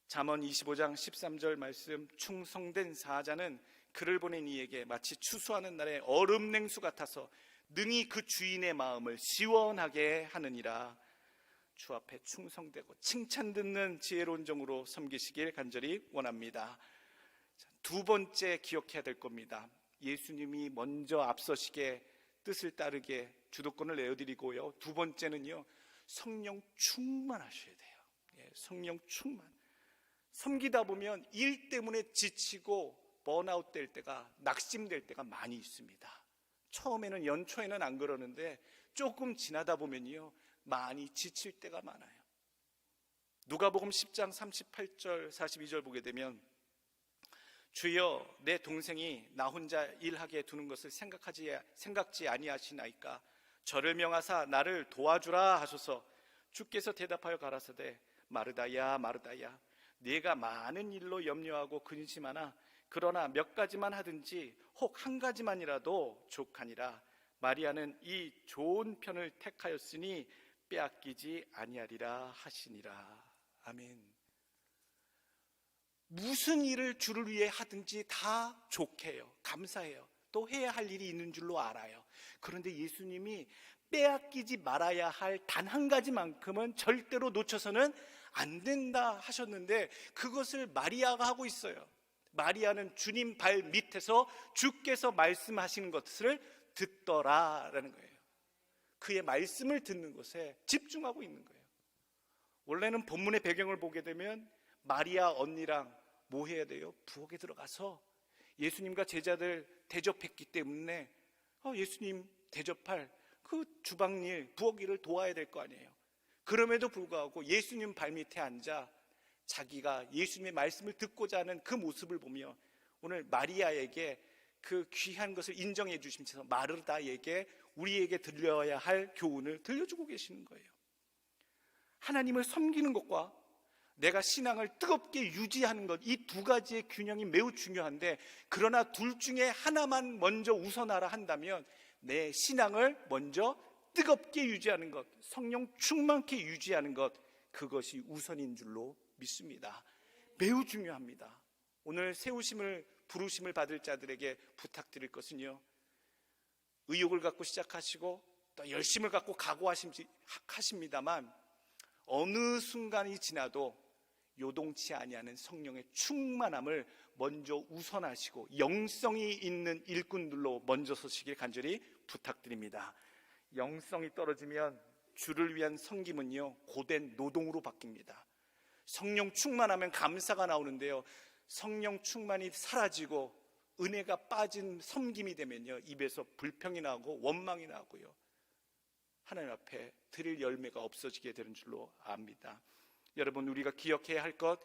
잠언 25장 13절 말씀, 충성된 사자는 그를 보낸 이에게 마치 추수하는 날의 얼음 냉수 같아서 능히 그 주인의 마음을 시원하게 하느니라. 주 앞에 충성되고 칭찬 듣는 지혜로운 종으로 섬기시길 간절히 원합니다. 두 번째 기억해야 될 겁니다. 예수님이 먼저 앞서시게 뜻을 따르게 주도권을 내어드리고요, 두 번째는요, 성령 충만하셔야 돼요. 성령 충만. 섬기다 보면 일 때문에 지치고 번아웃 될 때가, 낙심될 때가 많이 있습니다. 처음에는, 연초에는 안 그러는데 조금 지나다 보면요 많이 지칠 때가 많아요. 누가복음 10장 38절 42절 보게 되면, 주여 내 동생이 나 혼자 일하게 두는 것을 생각지 아니하시나이까 저를 명하사 나를 도와주라 하소서. 주께서 대답하여 가라사대 마르다야 마르다야 네가 많은 일로 염려하고 근심하나 그러나 몇 가지만 하든지 혹 한 가지만이라도 족하니라. 마리아는 이 좋은 편을 택하였으니 빼앗기지 아니하리라 하시니라. 아멘. 무슨 일을 주를 위해 하든지 다 좋게요, 감사해요, 또 해야 할 일이 있는 줄로 알아요. 그런데 예수님이 빼앗기지 말아야 할 단 한 가지만큼은 절대로 놓쳐서는 안 된다 하셨는데, 그것을 마리아가 하고 있어요. 마리아는 주님 발 밑에서 주께서 말씀하시는 것을 듣더라라는 거예요. 그의 말씀을 듣는 것에 집중하고 있는 거예요. 원래는 본문의 배경을 보게 되면 마리아 언니랑 뭐 해야 돼요? 부엌에 들어가서 예수님과 제자들 대접했기 때문에 예수님 대접할 그 주방일, 부엌일을 도와야 될 거 아니에요. 그럼에도 불구하고 예수님 발밑에 앉아 자기가 예수님의 말씀을 듣고자 하는 그 모습을 보며 오늘 마리아에게 그 귀한 것을 인정해 주시면서 마르다에게, 우리에게 들려야 할 교훈을 들려주고 계시는 거예요. 하나님을 섬기는 것과 내가 신앙을 뜨겁게 유지하는 것, 이 두 가지의 균형이 매우 중요한데, 그러나 둘 중에 하나만 먼저 우선하라 한다면 내 신앙을 먼저 뜨겁게 유지하는 것, 성령 충만케 유지하는 것, 그것이 우선인 줄로 믿습니다. 매우 중요합니다. 오늘 세우심을, 부르심을 받을 자들에게 부탁드릴 것은요, 의욕을 갖고 시작하시고 또 열심을 갖고 각오하십니다만 어느 순간이 지나도 요동치 아니하는 성령의 충만함을 먼저 우선하시고 영성이 있는 일꾼들로 먼저 서시길 간절히 부탁드립니다. 영성이 떨어지면 주를 위한 섬김은요 고된 노동으로 바뀝니다. 성령 충만하면 감사가 나오는데요, 성령 충만이 사라지고 은혜가 빠진 섬김이 되면요 입에서 불평이 나오고 원망이 나오고요 하나님 앞에 드릴 열매가 없어지게 되는 줄로 압니다. 여러분, 우리가 기억해야 할 것,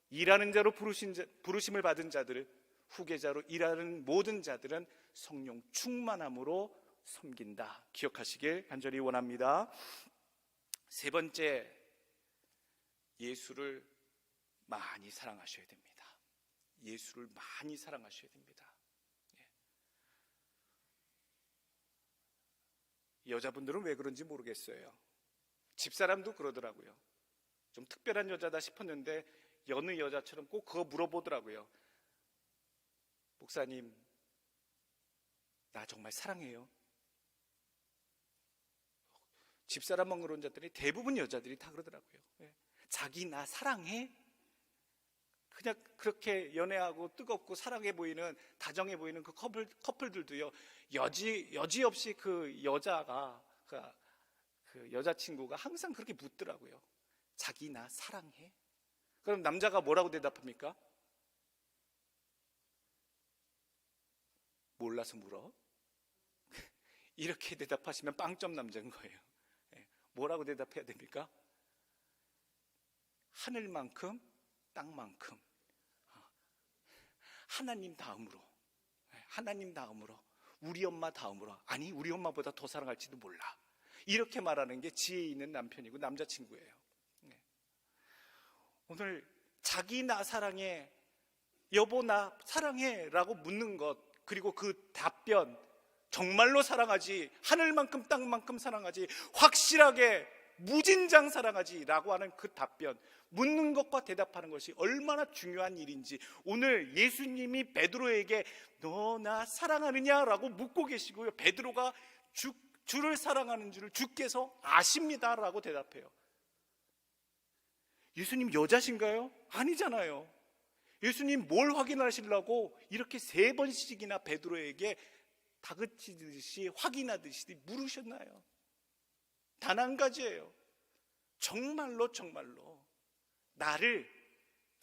일하는 자로 부르심을 받은 자들을, 후계자로 일하는 모든 자들은 성령 충만함으로 섬긴다. 기억하시길 간절히 원합니다. 세 번째, 예수를 많이 사랑하셔야 됩니다. 예수를 많이 사랑하셔야 됩니다. 여자분들은 왜 그런지 모르겠어요. 집사람도 그러더라고요. 좀 특별한 여자다 싶었는데 여느 여자처럼 꼭 그거 물어보더라고요. 목사님, 나 정말 사랑해요? 집사람만 그런 자들이 대부분 여자들이 다 그러더라고요. 자기 나 사랑해? 그냥 그렇게 연애하고 뜨겁고 사랑해 보이는, 다정해 보이는 그 커플들도요 여지없이 그 여자가, 그 여자친구가 항상 그렇게 묻더라고요. 자기 나 사랑해? 그럼 남자가 뭐라고 대답합니까? 몰라서 물어? 이렇게 대답하시면 빵점 남자인 거예요. 뭐라고 대답해야 됩니까? 하늘만큼 땅만큼, 하나님 다음으로, 하나님 다음으로, 우리 엄마 다음으로, 아니 우리 엄마보다 더 사랑할지도 몰라, 이렇게 말하는 게 지혜 있는 남편이고 남자친구예요. 오늘 자기 나 사랑해, 여보 나 사랑해 라고 묻는 것, 그리고 그 답변, 정말로 사랑하지, 하늘만큼 땅만큼 사랑하지, 확실하게 무진장 사랑하지 라고 하는 그 답변, 묻는 것과 대답하는 것이 얼마나 중요한 일인지 오늘 예수님이 베드로에게 너 나 사랑하느냐 라고 묻고 계시고요, 베드로가 주를 사랑하는 줄을 주께서 아십니다 라고 대답해요. 예수님 여자신가요? 아니잖아요. 예수님 뭘 확인하시려고 이렇게 3번씩이나 베드로에게 다그치듯이 확인하듯이 물으셨나요? 단 한 가지예요. 정말로 나를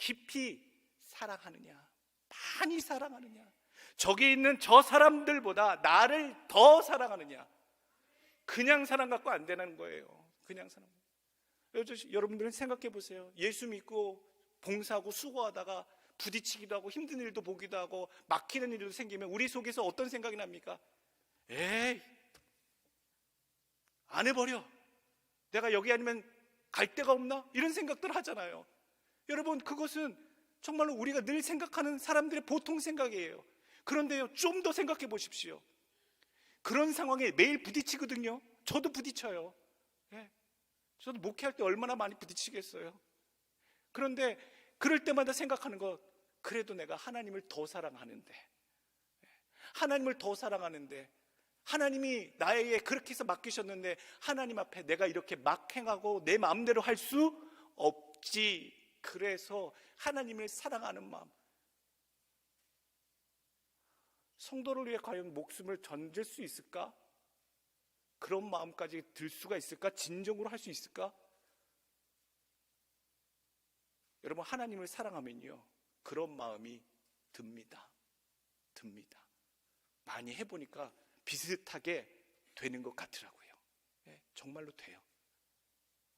깊이 사랑하느냐, 많이 사랑하느냐, 저기 있는 저 사람들보다 나를 더 사랑하느냐. 그냥 사랑 갖고 안 되는 거예요. 그냥 사랑. 여러분들은 생각해 보세요. 예수 믿고 봉사하고 수고하다가 부딪히기도 하고 힘든 일도 보기도 하고 막히는 일도 생기면 우리 속에서 어떤 생각이 납니까? 에이, 안 해버려. 내가 여기 아니면 갈 데가 없나? 이런 생각들 하잖아요. 여러분, 그것은 정말로 우리가 늘 생각하는 사람들의 보통 생각이에요. 그런데요, 좀 더 생각해 보십시오. 그런 상황에 매일 부딪히거든요. 저도 부딪혀요. 예. 저도 목회할 때 얼마나 많이 부딪히겠어요. 그런데 그럴 때마다 생각하는 것, 그래도 내가 하나님을 더 사랑하는데, 하나님을 더 사랑하는데, 하나님이 나에게 그렇게 해서 맡기셨는데 하나님 앞에 내가 이렇게 막 행하고 내 마음대로 할 수 없지. 그래서 하나님을 사랑하는 마음, 성도를 위해 과연 목숨을 던질 수 있을까? 그런 마음까지 들 수가 있을까? 진정으로 할 수 있을까? 여러분, 하나님을 사랑하면요, 그런 마음이 듭니다. 많이 해보니까 비슷하게 되는 것 같더라고요. 네, 정말로 돼요.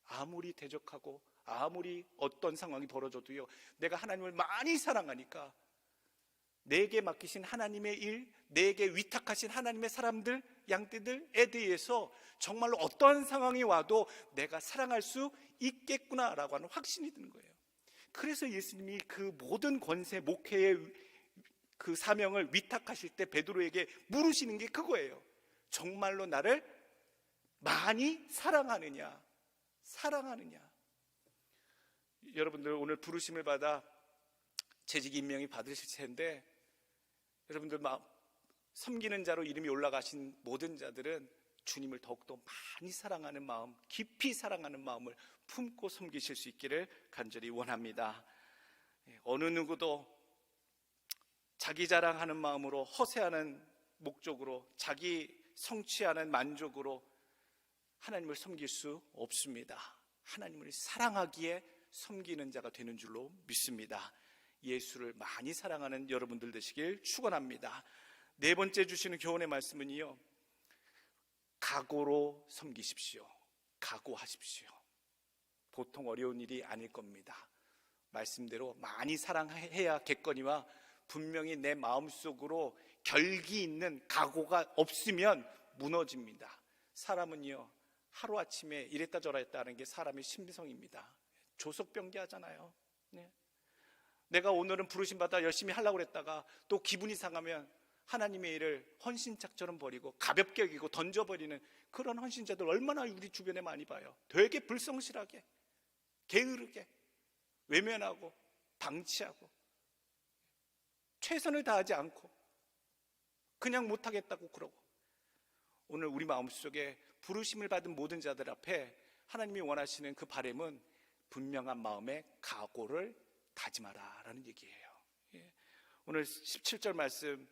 아무리 대적하고 아무리 어떤 상황이 벌어져도요, 내가 하나님을 많이 사랑하니까 내게 맡기신 하나님의 일, 내게 위탁하신 하나님의 사람들, 양떼들에 대해서 정말로 어떠한 상황이 와도 내가 사랑할 수 있겠구나라고 하는 확신이 드는 거예요. 그래서 예수님이 그 모든 권세, 목회의 그 사명을 위탁하실 때 베드로에게 물으시는 게 그거예요. 정말로 나를 많이 사랑하느냐? 여러분들 오늘 부르심을 받아 재직 임명이 받으실 텐데, 여러분들 섬기는 자로 이름이 올라가신 모든 자들은 주님을 더욱더 많이 사랑하는 마음, 깊이 사랑하는 마음을 품고 섬기실 수 있기를 간절히 원합니다. 어느 누구도 자기 자랑하는 마음으로, 허세하는 목적으로, 자기 성취하는 만족으로 하나님을 섬길 수 없습니다. 하나님을 사랑하기에 섬기는 자가 되는 줄로 믿습니다. 예수를 많이 사랑하는 여러분들 되시길 축원합니다. 네 번째 주시는 교훈의 말씀은요, 각오로 섬기십시오. 각오하십시오. 보통 어려운 일이 아닐 겁니다. 말씀대로 많이 사랑해야겠거니와 분명히 내 마음속으로 결기 있는 각오가 없으면 무너집니다. 사람은요, 하루아침에 이랬다 저랬다 하는 게 사람의 심성입니다. 조석병기 하잖아요. 네. 내가 오늘은 부르심받아 열심히 하려고 그랬다가 또 기분이 상하면 하나님의 일을 헌신짝처럼 버리고 가볍게 여기고 던져버리는 그런 헌신자들 얼마나 우리 주변에 많이 봐요. 되게 불성실하게, 게으르게, 외면하고 방치하고 최선을 다하지 않고 그냥 못하겠다고 그러고. 오늘 우리 마음속에 부르심을 받은 모든 자들 앞에 하나님이 원하시는 그 바람은 분명한 마음의 각오를 다짐하라라는 얘기예요. 오늘 17절 말씀,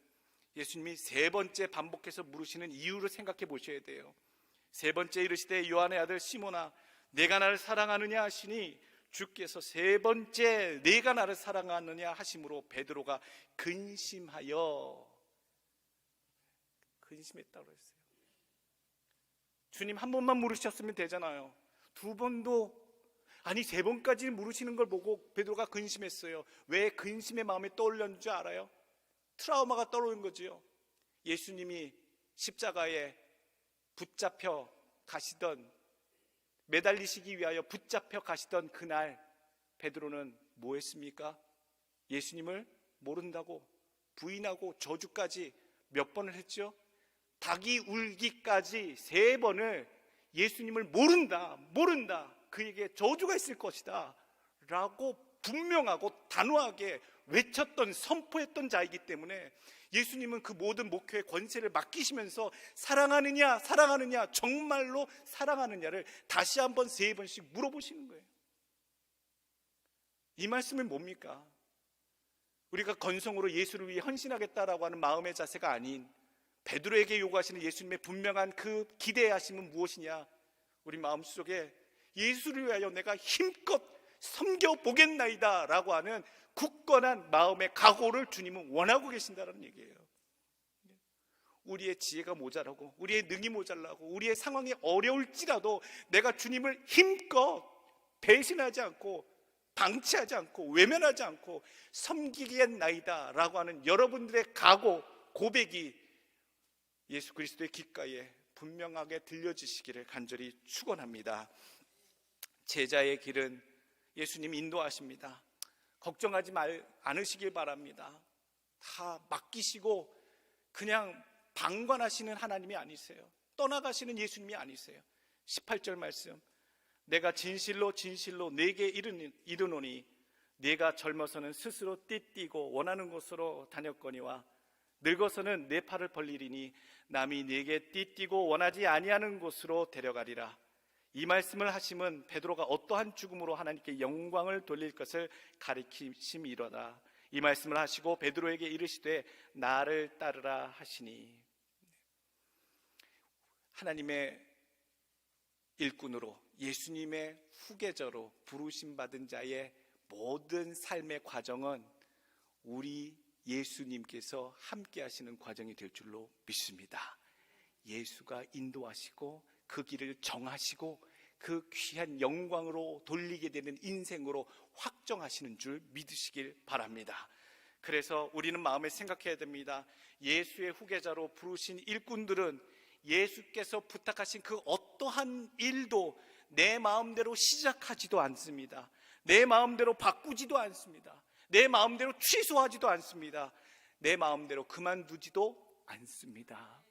예수님이 세 번째 반복해서 물으시는 이유를 생각해 보셔야 돼요. 세 번째 이르시되 요한의 아들 시몬아 내가 나를 사랑하느냐 하시니, 주께서 세 번째 내가 나를 사랑하느냐 하심으로 베드로가 근심했다고 했어요. 주님 한 번만 물으셨으면 되잖아요. 두 번도, 아니 세 번까지 물으시는 걸 보고 베드로가 근심했어요. 왜 근심의 마음이 떠올렸는 줄 알아요? 트라우마가 떠오르는 거지요. 예수님이 십자가에 붙잡혀 가시던, 매달리시기 위하여 붙잡혀 가시던 그날 베드로는 뭐 했습니까? 예수님을 모른다고 부인하고 저주까지 몇 번을 했죠? 닭이 울기까지 세 번을 예수님을 모른다, 그에게 저주가 있을 것이다 라고 분명하고 단호하게 외쳤던, 선포했던 자이기 때문에 예수님은 그 모든 목회의 권세를 맡기시면서 사랑하느냐, 정말로 사랑하느냐를 다시 한번 세 번씩 물어보시는 거예요. 이 말씀은 뭡니까? 우리가 건성으로 예수를 위해 헌신하겠다라고 하는 마음의 자세가 아닌 베드로에게 요구하시는 예수님의 분명한 그 기대하심은 무엇이냐? 우리 마음속에 예수를 위하여 내가 힘껏 섬겨보겠나이다 라고 하는 굳건한 마음의 각오를 주님은 원하고 계신다는 얘기예요. 우리의 지혜가 모자라고, 우리의 능이 모자라고, 우리의 상황이 어려울지라도 내가 주님을 힘껏 배신하지 않고 방치하지 않고 외면하지 않고 섬기겠나이다 라고 하는 여러분들의 각오, 고백이 예수 그리스도의 귓가에 분명하게 들려지시기를 간절히 축원합니다. 제자의 길은 예수님 인도하십니다. 걱정하지 않으시길 바랍니다. 다 맡기시고 그냥 방관하시는 하나님이 아니세요. 떠나가시는 예수님이 아니세요. 18절 말씀, 내가 진실로 진실로 네게 이르노니 네가 젊어서는 스스로 띠띠고 원하는 곳으로 다녔거니와 늙어서는 내 팔을 벌리리니 남이 네게 띠띠고 원하지 아니하는 곳으로 데려가리라. 이 말씀을 하심은 베드로가 어떠한 죽음으로 하나님께 영광을 돌릴 것을 가리키심이로다. 이 말씀을 하시고 베드로에게 이르시되 나를 따르라 하시니, 하나님의 일꾼으로 예수님의 후계자로 부르심받은 자의 모든 삶의 과정은 우리 예수님께서 함께 하시는 과정이 될 줄로 믿습니다. 예수가 인도하시고 그 길을 정하시고 그 귀한 영광으로 돌리게 되는 인생으로 확정하시는 줄 믿으시길 바랍니다. 그래서 우리는 마음에 생각해야 됩니다. 예수의 후계자로 부르신 일꾼들은 예수께서 부탁하신 그 어떠한 일도 내 마음대로 시작하지도 않습니다. 내 마음대로 바꾸지도 않습니다. 내 마음대로 취소하지도 않습니다. 내 마음대로 그만두지도 않습니다.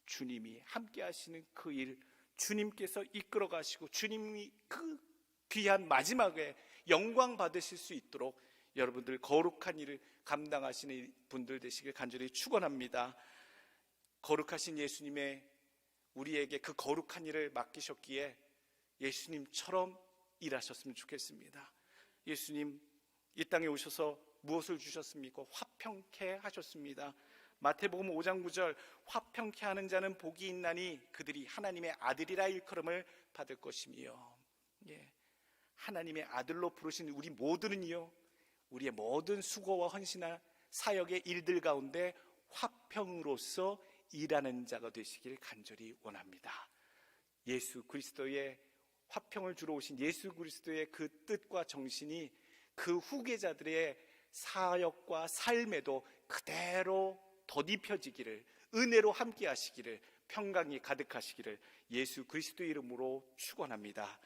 주님이 함께 하시는 그 일, 주님께서 이끌어 가시고 주님이 그 귀한 마지막에 영광 받으실 수 있도록 여러분들 거룩한 일을 감당하시는 분들 되시길 간절히 축원합니다. 거룩하신 예수님의 우리에게 그 거룩한 일을 맡기셨기에 예수님처럼 일하셨으면 좋겠습니다. 예수님 이 땅에 오셔서 무엇을 주셨습니까? 화평케 하셨습니다. 마태복음 5장 9절, 화평케 하는 자는 복이 있나니 그들이 하나님의 아들이라 일컬음을 받을 것이며, 하나님의 아들로 부르신 우리 모두는요, 우리의 모든 수고와 헌신과 사역의 일들 가운데 화평으로서 일하는 자가 되시길 간절히 원합니다. 예수 그리스도의 화평을 주러 오신 예수 그리스도의 그 뜻과 정신이 그 후계자들의 사역과 삶에도 그대로 덧입혀지기를, 은혜로 함께 하시기를, 평강이 가득하시기를 예수 그리스도의 이름으로 축원합니다.